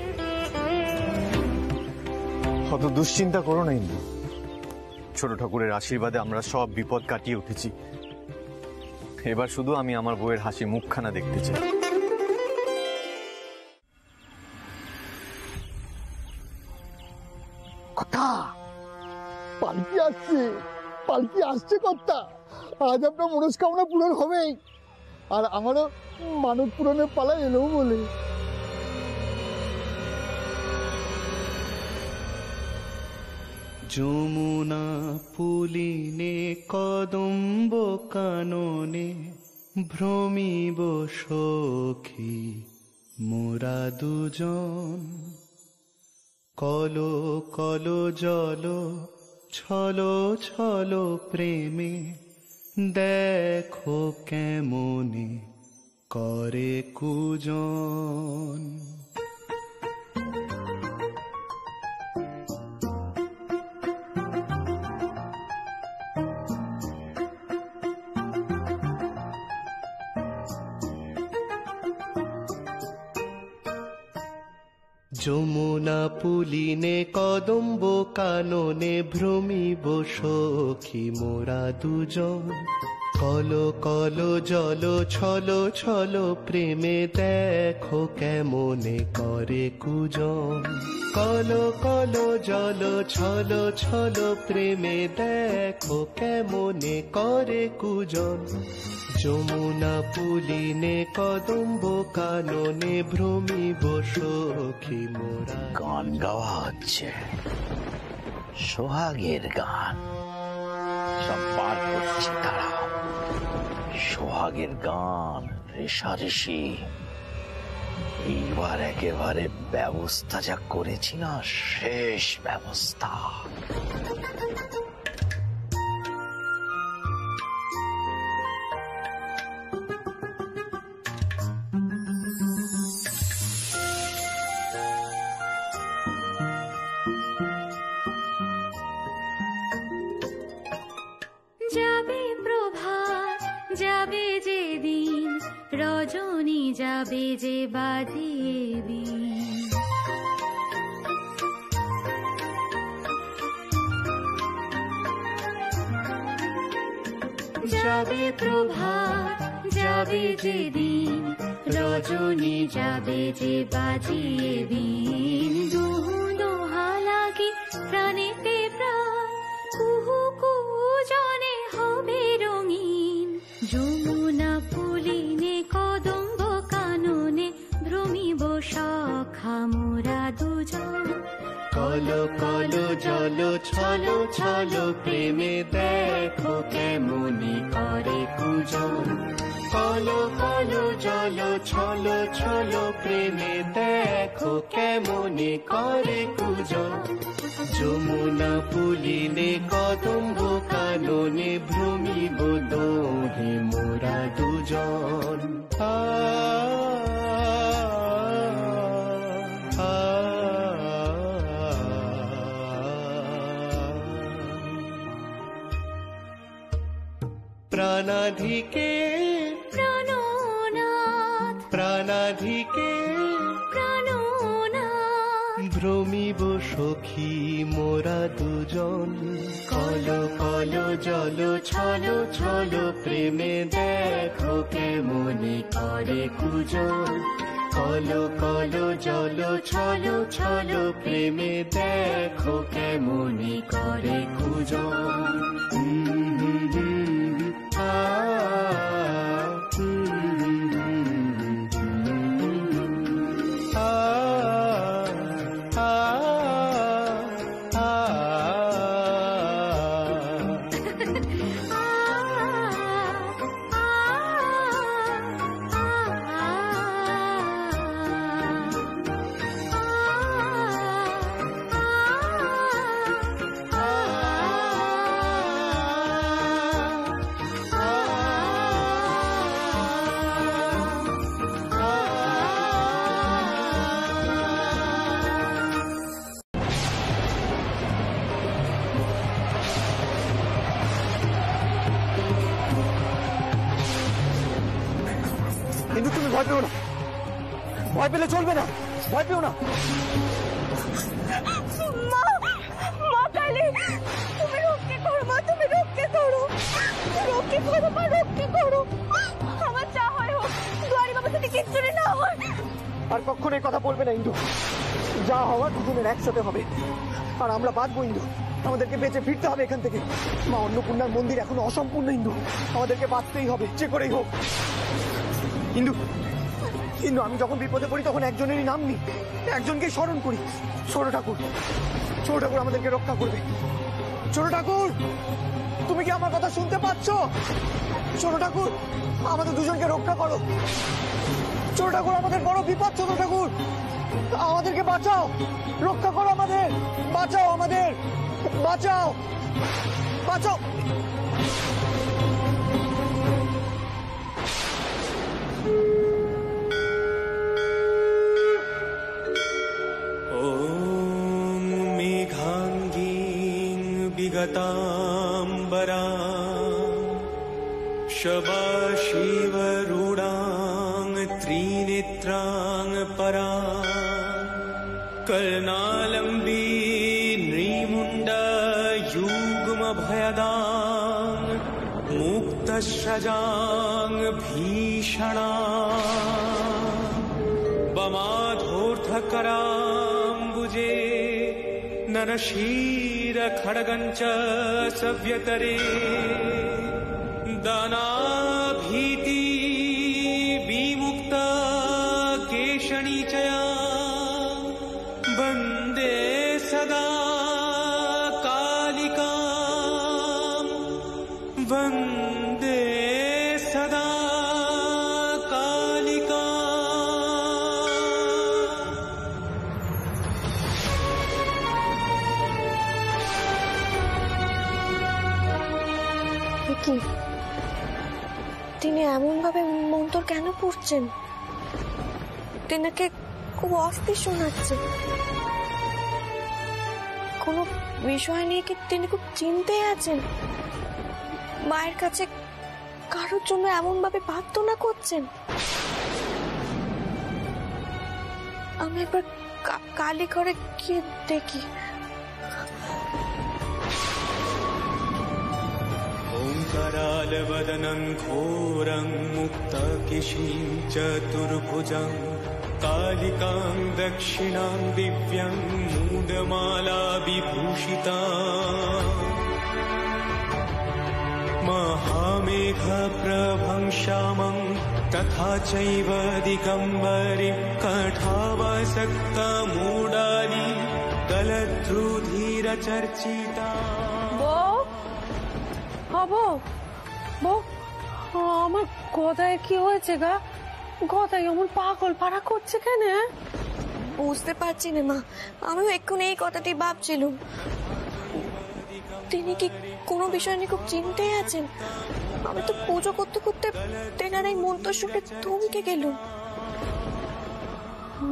অত দুশ্চিন্তা করো না ইন্দু, ছোট ঠাকুরের আশীর্বাদে আমরা সব বিপদ কাটিয়ে উঠেছি। এবার শুধু আমি আমার বউয়ের হাসি মুখখানা দেখতে চাই। কথা পালকি আসছে, পালকি আসছে কর্তা। আজ আপনার মনস্কামনা পূরণ হবেই, আর আমারও মানব পূরণের পালা এলো বলে। যমুনা পুলিনে কদম্ব কাননে ভ্রমিব সখী মোরা দুজন। কলো কলো জল ছলো ছলো প্রেমে দেখো কেমনে করে কুজন। যমুনা পুলিনে কদম্ব কাননে ভ্রমিব সখী মোরা দুজন। কলো কলো জল ছলো ছলো প্রেমে দেখো কেমনে করে কুজন। কলো কলো জল ছলো ছলো প্রেমে দেখো কেমনে করে কুজন। যমুনা পুলিনে কদম্ব কাননে ভ্রমিব সখী মোরা। গান গাওয়া হচ্ছে, সোহাগের গান। সব পার করছে তারা, সোহাগের গান রেশারেশি। এইবার একেবারে ব্যবস্থা যা করেছি না, শেষ ব্যবস্থা। যাবে প্রভাত, যাবে যে দিন, রজনী যাবে যে বাজিয়ে বিন। যাবে প্রভাত, যাবে যে দিন, রজনী যাবে যে বাজিয়ে বিন। দুহু দোহা লাগে প্রাণেতে প্রাণ, কুহু কুহু জনে হবে রঙিন। যমুনা পুলিনে কদম্ব কাননে ভ্রমিব সখা মোরা দুজন। কলো কলো জল ছলো ছলো প্রেমে দেখো কেমনে করে কুজন। কলো কলো জল ছলো ছলো প্রেমে দেখো কেমনে করে কুজন। যমুনা পুলিনে কদম্ব কাননে ভ্রমিব দোহে মোরা দুজন। প্রাণাধিকে প্রাণনাথ, প্রাণাধিকে প্রাণনাথ, ভ্রমিব সখী মোরা দুজন। কলো কলো জল ছলো ছলো প্রেমে দেখো কেমনে করে কুজন। কলো কলো জল ছলো ছলো প্রেমে দেখো কেমনে করে কুজন। কিন্তু তুমি ভয় পেও না, ভয় পেলে চলবে না, ভয় পেও না। মা, মা কালী, তুমি রক্ষে করো মা, তুমি রক্ষে করো, রক্ষে করো মা, রক্ষে করো। আমার যা হয় হোক, দুয়ারি বাবা যদি কিচ্ছু না হয়। আর কখনো এই কথা বলবে না ইন্দু, যা হওয়ার দুজনের একসাথে হবে, আর আমরা বাঁচবো ইন্দু। আমাদেরকে বেঁচে ফিরতে হবে এখান থেকে। মা অন্নপূর্ণার মন্দির এখনো অসম্পূর্ণ ইন্দু, আমাদেরকে বাঁচতেই হবে যে করেই হোক। ইন্দু, কিন্তু আমি যখন বিপদে পড়ি তখন একজনেরই নাম নিই, একজনকেই স্মরণ করি, ছোট ঠাকুর। ছোট ঠাকুর আমাদেরকে রক্ষা করবে। ছোট ঠাকুর, তুমি কি আমার কথা শুনতে পাচ্ছ? ছোট ঠাকুর, আমাদের দুজনকে রক্ষা করো। ছোট ঠাকুর, আমাদের বড় বিপদ। ছোট ঠাকুর, আমাদেরকে বাঁচাও, রক্ষা করো আমাদের, বাঁচাও আমাদের, বাঁচাও, বাঁচাও। ॐ मेघाङ्गीं विगताम्बरा शबाशिवरूढां त्रिनेत्रां परा कर्णालम्बी नृमुण्डयुग्मभयदां मुक्तचन्द्रां सहस्रजां भीषणा बमाधोर्धकराम्बुजे नरशीरखड्गञ्च सव्यतरे दानाभीति विमुक्ता केशणीचया वन्दे सदा कालिकां वन्दे सदा कालिका। কি তিনি এমন ভাবে মন্ত্র কেন পড়ছেন? তিনাকে খুব অস্থির শোনাচ্ছে। কোনো বিষয় নিয়ে কি তিনি খুব চিন্তায় আছেন? মায়ের কাছে কারোর জন্য এমন ভাবে প্রার্থনা করছেন? আমি একবার কালী ঘরে গিয়ে দেখি। ओङ्कारालवदनं घोरं मुक्तकेशीं चतुर्भुजं कालिकां दक्षिणां दिव्यं मूडमाला विभूषितां महामेघप्रभं श्यामं तथा चैव दिगम्बरीं कठावसक्तमूडाली दलध्रुधीरचर्चिता। আমার গদায় কি হয়েছে গা? গদায় এমন পাগল পাড়া করছে কেন? বুঝতে পারছি না মা, আমিও এক্ষুনি এই কথাটি ভাবছিলাম। তিনি কি কোনো বিষয় নিয়ে খুব চিন্তায় আছেন? আমি তো পুজো করতে করতে তেনার এই মন্ত্র শুনে থমকে গেলুম।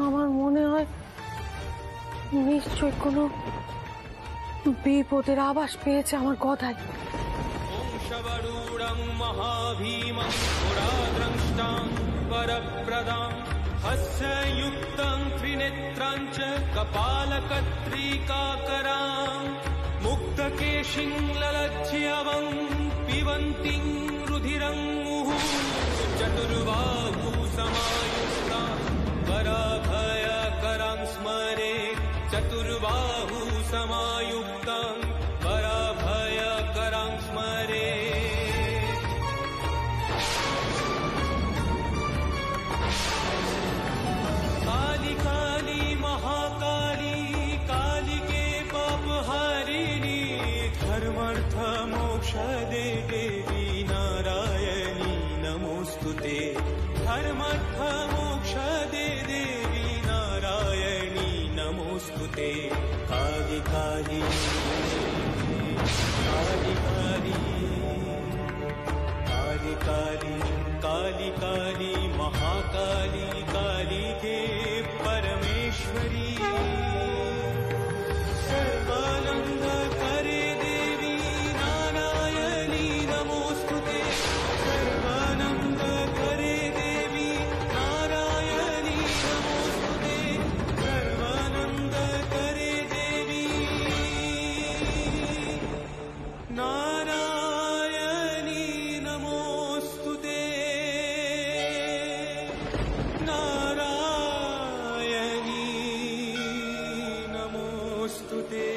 আমার মনে হয় নিশ্চয় কোনো বিপদের আভাস পেয়েছে আমার গদায়। शवरूढं महाभीमं पुराद्रष्टां वरप्रदां हस्ययुक्तं त्रिनेत्रं च कपालकत्रिकाकरां मुक्तकेशिं ललज्ज्यवं पिबन्तीं रुधिरं मुहुः चतुर्बाहु समायुक्तां वराभयकरां स्मरे चतुर्बाहु समायुक्तां वराभयकरां स्मरे। काली काली महाकाली कालिके पापहारिणी धर्मार्थ मोक्ष दे देवी नारायणी नमोस्तुते धर्मार्थ मोक्ष दे देवी नारायणी नमोस्तुते। काली काली काली काली काली काली काली काली महाकाली काली के परमेश्वरी सर्वानंद करे देवी नारायणी नमोस्तुते सर्वानंद करे देवी नारायणी नमोस्तुते सर्वानंद करे देवी नारायणी नमोस्तुते नारायणी नमोस्तुते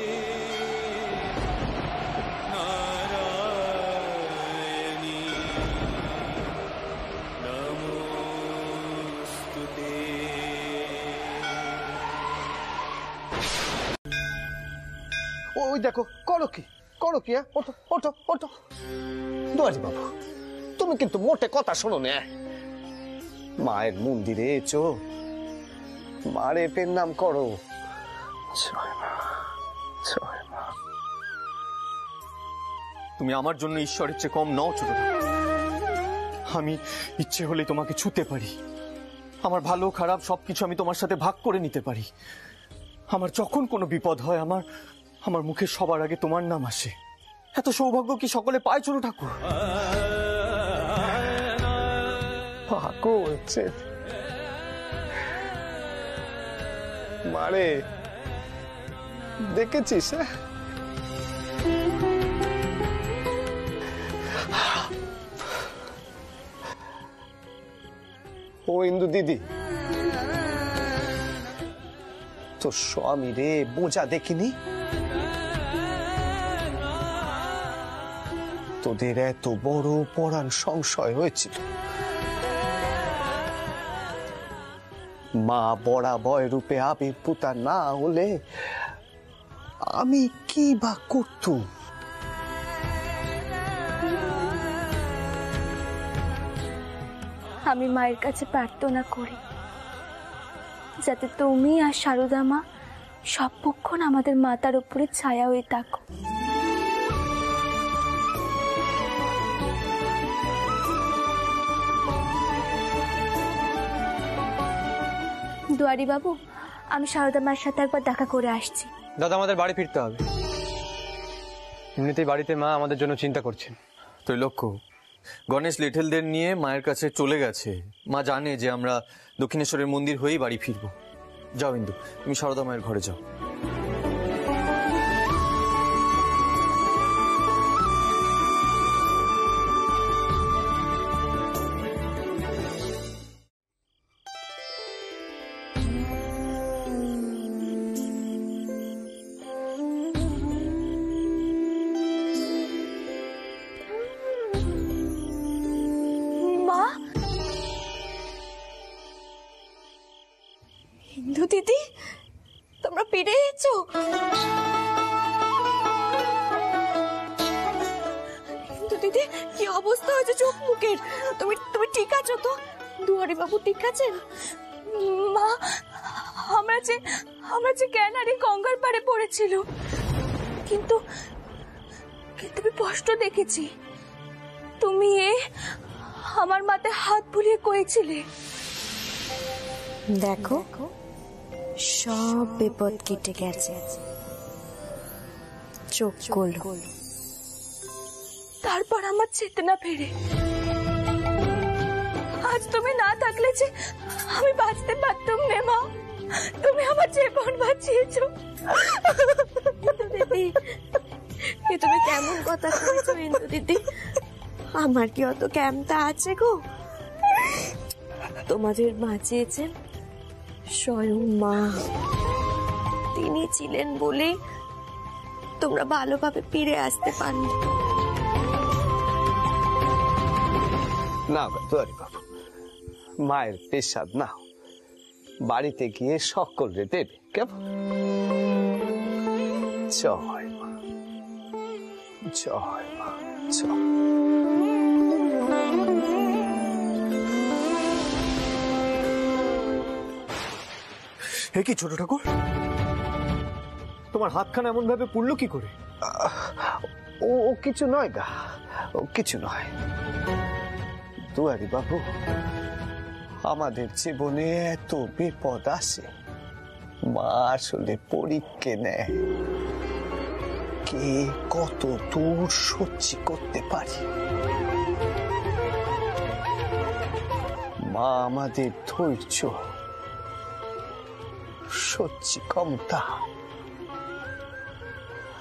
नारायणी नमोस्तुते। ওই দেখো, করো কি হ্যাঁ? ওঠো ওঠো ওঠো। দুয়ারি বাবু, তুমি কিন্তু মোটে কথা শোনো না। মায়ের মন্দিরে এসো, মারে পেন নাম করো। জয় মা, জয় মা। তুমি আমার জন্য ঈশ্বরের চেয়ে কম নও ছোট। আমি ইচ্ছে হলে তোমাকে ছুতে পারি, আমার ভালো খারাপ সবকিছু আমি তোমার সাথে ভাগ করে নিতে পারি। আমার যখন কোনো বিপদ হয় আমার মুখে সবার আগে তোমার নাম আসে। এত সৌভাগ্য কি সকলে পায় ছোট ঠাকুর? মারে দেখেছিস? ও ইন্দু দিদি, তোর স্বামী রে বোঝা দেখিনি? তোদের এত বড় পরাণ সংশয় হয়েছিল, মা বড়া বয় রূপে আবির্ভূতা না হলে আমি কি বা করতুম? আমি মায়ের কাছে প্রার্থনা করি যাতে তুমি আর সারদা মা সবক্ষণ আমাদের মাথার উপরে ছায়া হয়ে থাকো। দুয়ারি বাবু, আমি সারদা মায়ের সাথে একবার দেখা করে আসছি। দাদা, আমাদের বাড়ি ফিরতে হবে। এমনিতেই বাড়িতে মা আমাদের জন্য চিন্তা করছেন। ত্রৈলোক্য, গণেশ লিটলদের নিয়ে মায়ের কাছে চলে গেছে। মা জানে যে আমরা দক্ষিণেশ্বরের মন্দির হয়েই বাড়ি ফিরবো। যাও ইন্দু, তুমি সারদা মায়ের ঘরে যাও। ইন্দু দিদি, তোমরা ফিরে এসেছো? ইন্দু দিদি, কি অবস্থা হয়েছে চোখ মুখের? তুমি তুমি ঠিক আছো তো? দুয়ারি বাবু ঠিক আছেন? মা, আমরা যে ক্যানারি গঙ্গার পাড়ে পড়েছিল, কিন্তু আমি স্পষ্ট দেখেছি তুমি আমার মাথায় হাত বুলিয়ে কয়েছিলে। দেখো, সব বিপদ কেটে গেছে। চোখ খোলো। তারপর আমার চেতনা ফেরে। আজ তুমি না থাকলে যে আমি বাঁচতে পারতাম না মা। তুমি আমার জীবন বাঁচিয়েছো। দিদি, তুমি কেমন কথা কইছো ইন্দু দিদি? আমার কি অত ক্ষমতা আছে গো? তোমাদের বাঁচিয়েছেন স্বয়ং মা। তিনি ছিলেন বলে তোমরা ভালোভাবে ফিরে আসতে পারলে। না দুয়ারি বাবু, মায়ের পেশাদ না, বাড়িতে গিয়ে সকলরে দেবে কেমন? জয় মা, জয় মা, জয়। হে কি ছোট ঠাকুর, তোমার হাতখানা এমন ভাবে পুড়লো কি করে? ও কিছু নয় গা, ও কিছু নয়। দুয়ারি বাবু, আমাদের জীবনে এত বিপদ আসে, মা আসলে পরীক্ষা নেয় কে কত দূর সহ্য করতে পারে। মা আমাদের ধৈর্য, সহ্য ক্ষমতা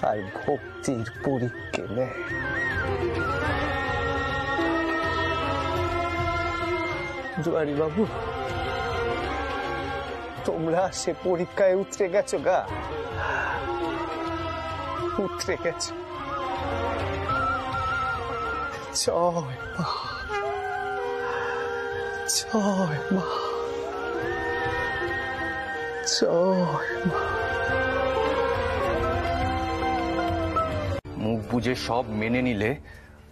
আর ভক্তির পরীক্ষা নেয়। জুয়ারি বাবু, তোমরা সে পরীক্ষায় উতরে গেছো গা, উতরে গেছো। জয় মা, জয় মা, জয় মা। মুখ বুঝে সব মেনে নিলে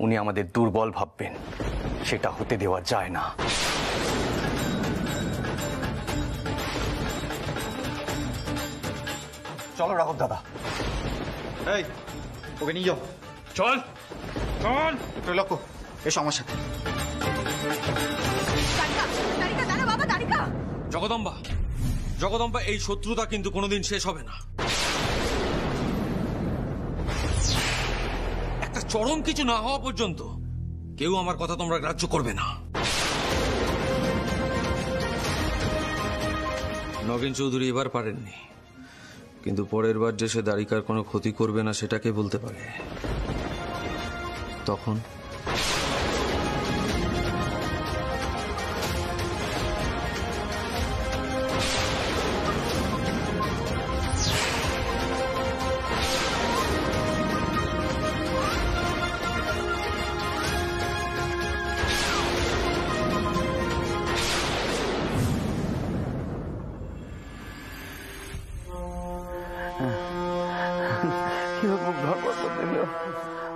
উনি আমাদের দুর্বল ভাববেন, সেটা হতে দেওয়া যায় না। চলো রাঘব দাদা। এই, ওকে নিয়ে যাও। চল চল। ত্রৈলোক্য, এসো আমার সাথে। জগদম্বা, জগদম্বা, এই শত্রুতা কিন্তু কোনোদিন শেষ হবে না। একটা চরম কিছু না হওয়া পর্যন্ত কেউ আমার কথা তোমরা গ্রাহ্য করবে না। নগেন চৌধুরী এবার পারেননি, কিন্তু পরের বার যে সে দ্বারিকার কোনো ক্ষতি করবে না সেটাকে বলতে পারে। তখন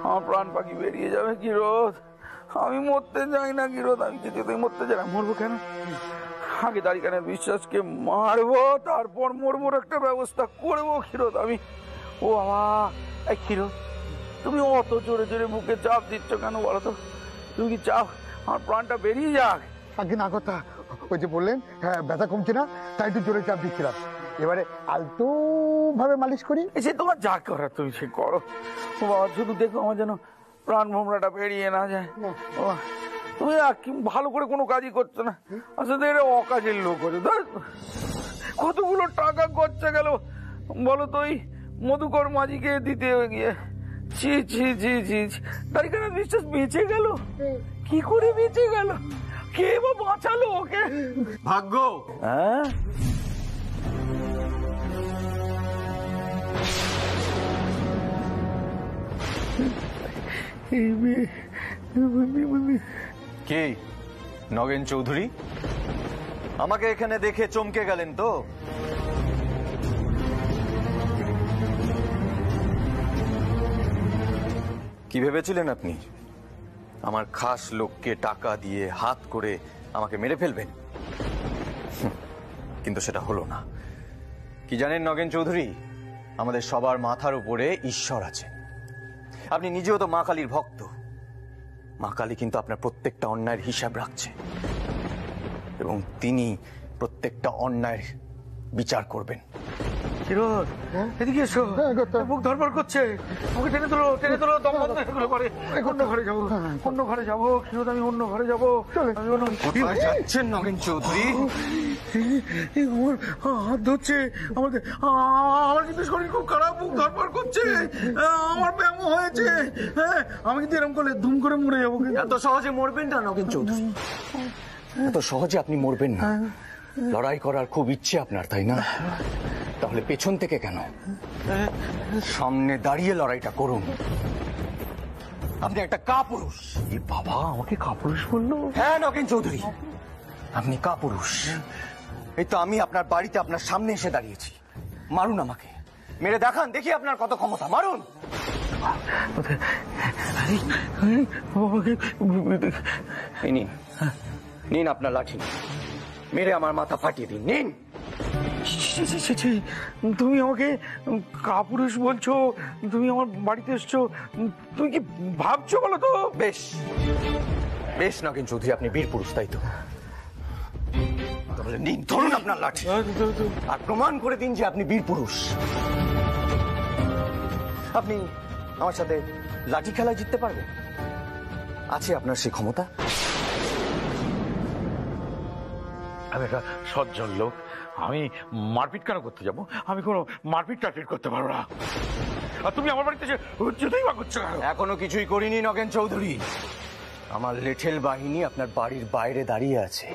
আমার প্রাণ পাখি বেরিয়ে যাবে কিরোদ। আমি মরতে যাই না কিরোদ, আমি কিছুতেই মরতে চাই না। মরবো কেন? আগে দাঁড়িখানের বিশ্বাসকে মারবো, তারপর মরবোর একটা ব্যবস্থা করবো কিরোদ আমি। ও বাবা, এই কিরোদ তুমি অত জোরে জোরে বুকে চাপ দিচ্ছ কেন বলো তো? তুমি কি চাও আমার প্রাণটা বেরিয়ে যাক? আগে না কথা, ওই যে বললেন হ্যাঁ ব্যথা কমছে না, তাই একটু জোরে চাপ দিচ্ছিলাম। এবারে আলতো ভাবে মালিশ করি। সে তোমার যা করার তুমি সে করো। ও বাবা, শুধু দেখো আমার যেন প্রাণ ভোমরাটা বেরিয়ে না যায়। তুমি ভালো করে কোনো কাজই করছো না, আসলে এটা অকাজের লোক হচ্ছে। কতগুলো টাকা খরচা গেল বলো তো ওই মধুকর মাঝিকে দিতে গিয়ে। ছি ছি ছি ছি, তারিখানা বিশ্বাস বেঁচে গেল। কি করে বেঁচে গেল? কে বা বাঁচালো ওকে? ভাগ্য। হ্যাঁ, কে নগেন চৌধুরী? আমাকে এখানে দেখে চমকে গেলেন তো? কি ভেবেছিলেন আপনি আমার খাস লোককে টাকা দিয়ে হাত করে আমাকে মেরে ফেলবেন? কিন্তু সেটা হলো না। কি জানেন নগেন চৌধুরী, আমাদের সবার মাথার উপরে ঈশ্বর আছে। আপনি নিজেও তো মা কালীর ভক্ত। মা কালী কিন্তু আপনার প্রত্যেকটা অন্যায়ের হিসাব রাখছে এবং তিনি প্রত্যেকটা অন্যায়ের বিচার করবেন। কিরোদ, এদিকে এসো। বুক ধরপড় করছে, আমাকে টেনে তোলো, টেনে তোলো। দম বন্ধ করে অন্য ঘরে যাবো, অন্য ঘরে যাবো কিরোদ, আমি অন্য ঘরে যাবো। কোথায় যাচ্ছেন নগেন চৌধুরী? আমার হাত ধরছে, আমার কিন্তু শরীর খুব খারাপ, বুক ধরপড় করছে, আমার ব্যায়াম হয়েছে। হ্যাঁ, আমি কিন্তু এরকম করলে ধুম করে মরে যাবো। এত সহজে মরবেন না নগেন চৌধুরী, এত সহজে আপনি মরবেন না। লড়াই করার খুব ইচ্ছে আপনার, তাই না? তাহলে পেছন থেকে কেন, সামনে দাঁড়িয়ে লড়াইটা করুন। আপনি একটা কাপুরুষ। বাবা, আমাকে কাপুরুষ বললো? হ্যাঁ নগেন চৌধুরী, আপনি কাপুরুষ। এই তো আমি আপনার বাড়িতে আপনার সামনে এসে দাঁড়িয়েছি। মারুন আমাকে, মেরে দেখান, দেখি আপনার কত ক্ষমতা। মারুন। নিন, নিন আপনার লাঠি, মেরে আমার মাথা ফাটিয়ে দিন। নিন। তুমি আমাকে কাপুরুষ বলছো? তুমি আমার বাড়িতে এসছো, তুমি কি ভাবছো বলো তো? বেশ বেশ নগেন চৌধুরী, আপনি বীর পুরুষ, তাই তো? তাহলে নিন, ধরুন আপনার লাঠি আর প্রমাণ করে দিন যে আপনি বীর পুরুষ। আপনি আমার সাথে লাঠি খেলায় জিততে পারবেন? আছে আপনার সেই ক্ষমতা? আমি একটা সজ্জন লোক, আমি মারপিট কেন করতে যাবো? আমি কোনো মারপিট টারপিট করতে পারবো না। আর তুমি আমার বাড়িতে যেতেই বা করছো? এখনো কিছুই করিনি নগেন চৌধুরী। আমার লেঠেল বাহিনী আপনার বাড়ির বাইরে দাঁড়িয়ে আছে।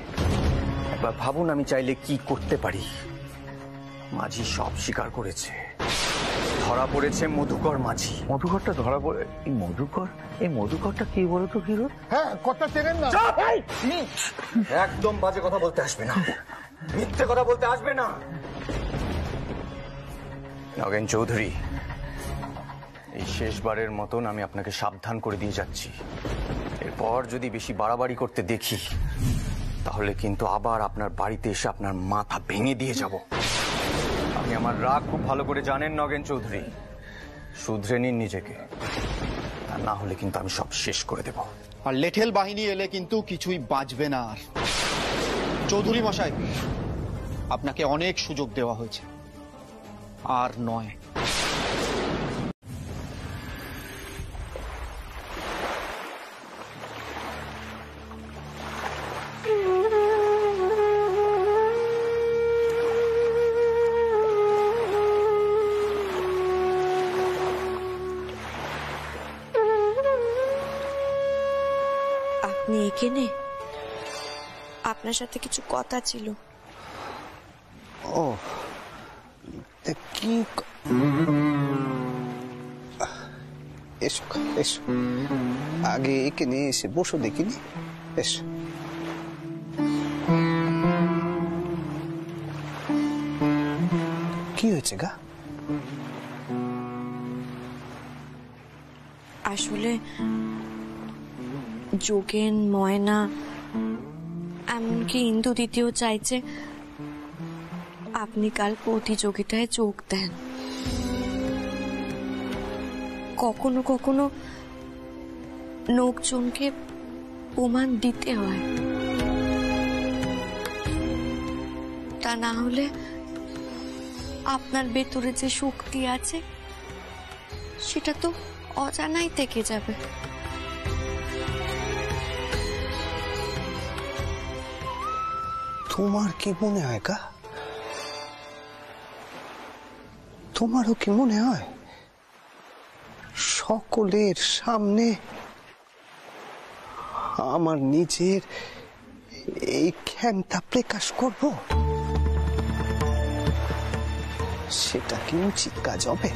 একবার ভাবুন আমি চাইলে কি করতে পারি। মাঝি সব স্বীকার করেছে, ধরা পড়েছে মধুকর মাঝি। মধুকরটা ধরা পড়ে? এই মধুকর, এই মধুকরটা কি বলতো কিরোদ? হ্যাঁ, কথা চেনেন না। একদম বাজে কথা বলতে আসবে না, মিথ্যে কথা বলতে আসবে না। নগেন চৌধুরী, এই শেষবারের মতন আমি আপনাকে সাবধান করে দিয়ে যাচ্ছি। এরপর যদি বেশি বাড়াবাড়ি করতে দেখি তাহলে কিন্তু আবার আপনার বাড়িতে এসে আপনার মাথা ভেঙে দিয়ে যাব। আপনি আমার রাগ খুব ভালো করে জানেন নগেন চৌধুরী। শুধরে নিন নিজেকে, আর না হলে কিন্তু আমি সব শেষ করে দেব। আর লেঠেল বাহিনী এলে কিন্তু কিছুই বাঁচবে না। আর চৌধুরী মশাই, আপনাকে অনেক সুযোগ দেওয়া হয়েছে, আর নয়। আপনি এখানে? আপনার সাথে কিছু কথা ছিল। ও, কি? এসো এসো, আগে এখানে এসে বসো, দেখিনি। এসো। কি হয়েছে গা? আসলে যোগেন, ময়না, এমনকি ইন্দু দিদিও চাইছে আপনি কাল প্রতিযোগিতায় যোগ দেন। কখনো কখনো লোকজনকে প্রমাণ দিতে হয়, তা না হলে আপনার ভেতরে যে শক্তি আছে সেটা তো অজানাই থেকে যাবে। তোমার কি মনে হয় গা? তোমারও কি মনে হয় সকলের সামনে আমার নিজের এই ক্ষমতা প্রকাশ করব? সেটা কি উচিত কাজ হবে?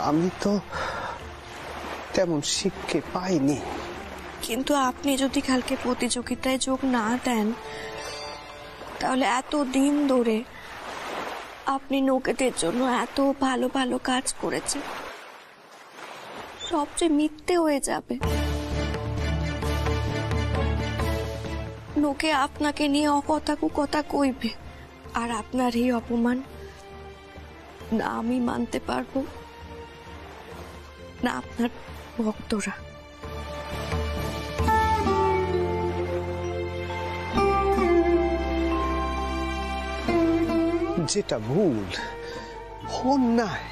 আমি তো তেমন শিক্ষা পাইনি। কিন্তু আপনি যদি কালকে প্রতিযোগিতায় যোগ না দেন, তাহলে এত দিন ধরে আপনি নৌকেদের জন্য এত ভালো ভালো কাজ করেছেন, সবচেয়ে মিথ্যে হয়ে যাবে। লোকে আপনাকে নিয়ে অকথা কুকথা কইবে, আর আপনার এই অপমান না আমি মানতে পারবো না আপনার ভক্তরা। যেটা ভুল, অন্যায়,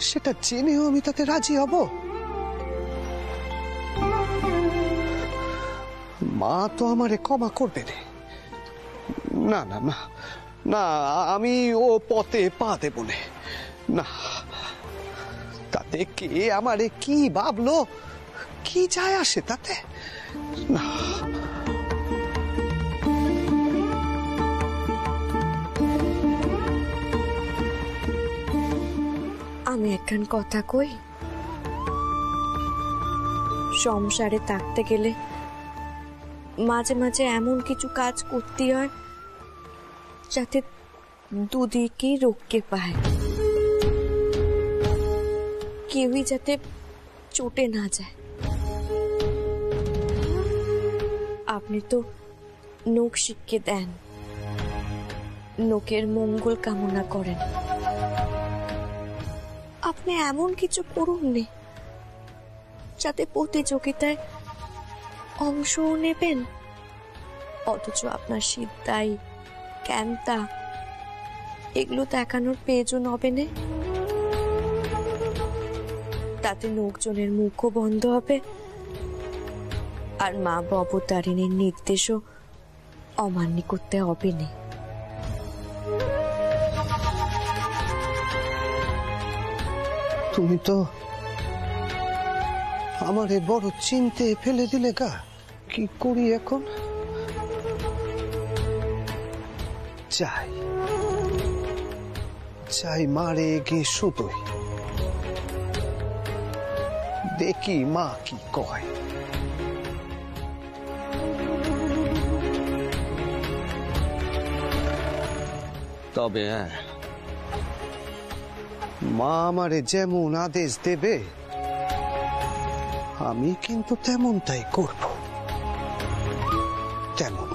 সেটা জেনেও আমি তাতে রাজি হব? মা তো আমারে ক্ষমা করবে না। না না না, আমি ও পথে পা দেব না। তাতে কে আমারে কি ভাবলো, কি যায় আসে তাতে? না। আমি একখান কথা কই, সংসারে থাকতে গেলে মাঝে মাঝে এমন কিছু কাজ করতে হয় যাতে দুদিকেই রক্ষে পায়, কেউই যাতে চটে না যায়। আপনি তো নোক শিক্ষে দেন, নোকের মঙ্গল কামনা করেন। আপনি এমন কিছু করুন নে যাতে প্রতিযোগিতায় অংশ নেবেন, অথচ আপনার সিদ্ধাই ক্যান্তা এগুলো দেখানোর প্রয়োজন হবে না। তাতে লোকজনের মুখও বন্ধ হবে, আর মা অবতারিণীর নির্দেশও অমান্য করতে হবে না। তুমি তো আমারে বড় চিনতে ফেলে দিলে গা। কি করি এখন? চাই মারে গিয়ে শুধুই দেখি মা কি কয়। তবে হ্যাঁ, মা আমারে যেমন আদেশ দেবে আমি কিন্তু তেমনটাই করব, তেমন।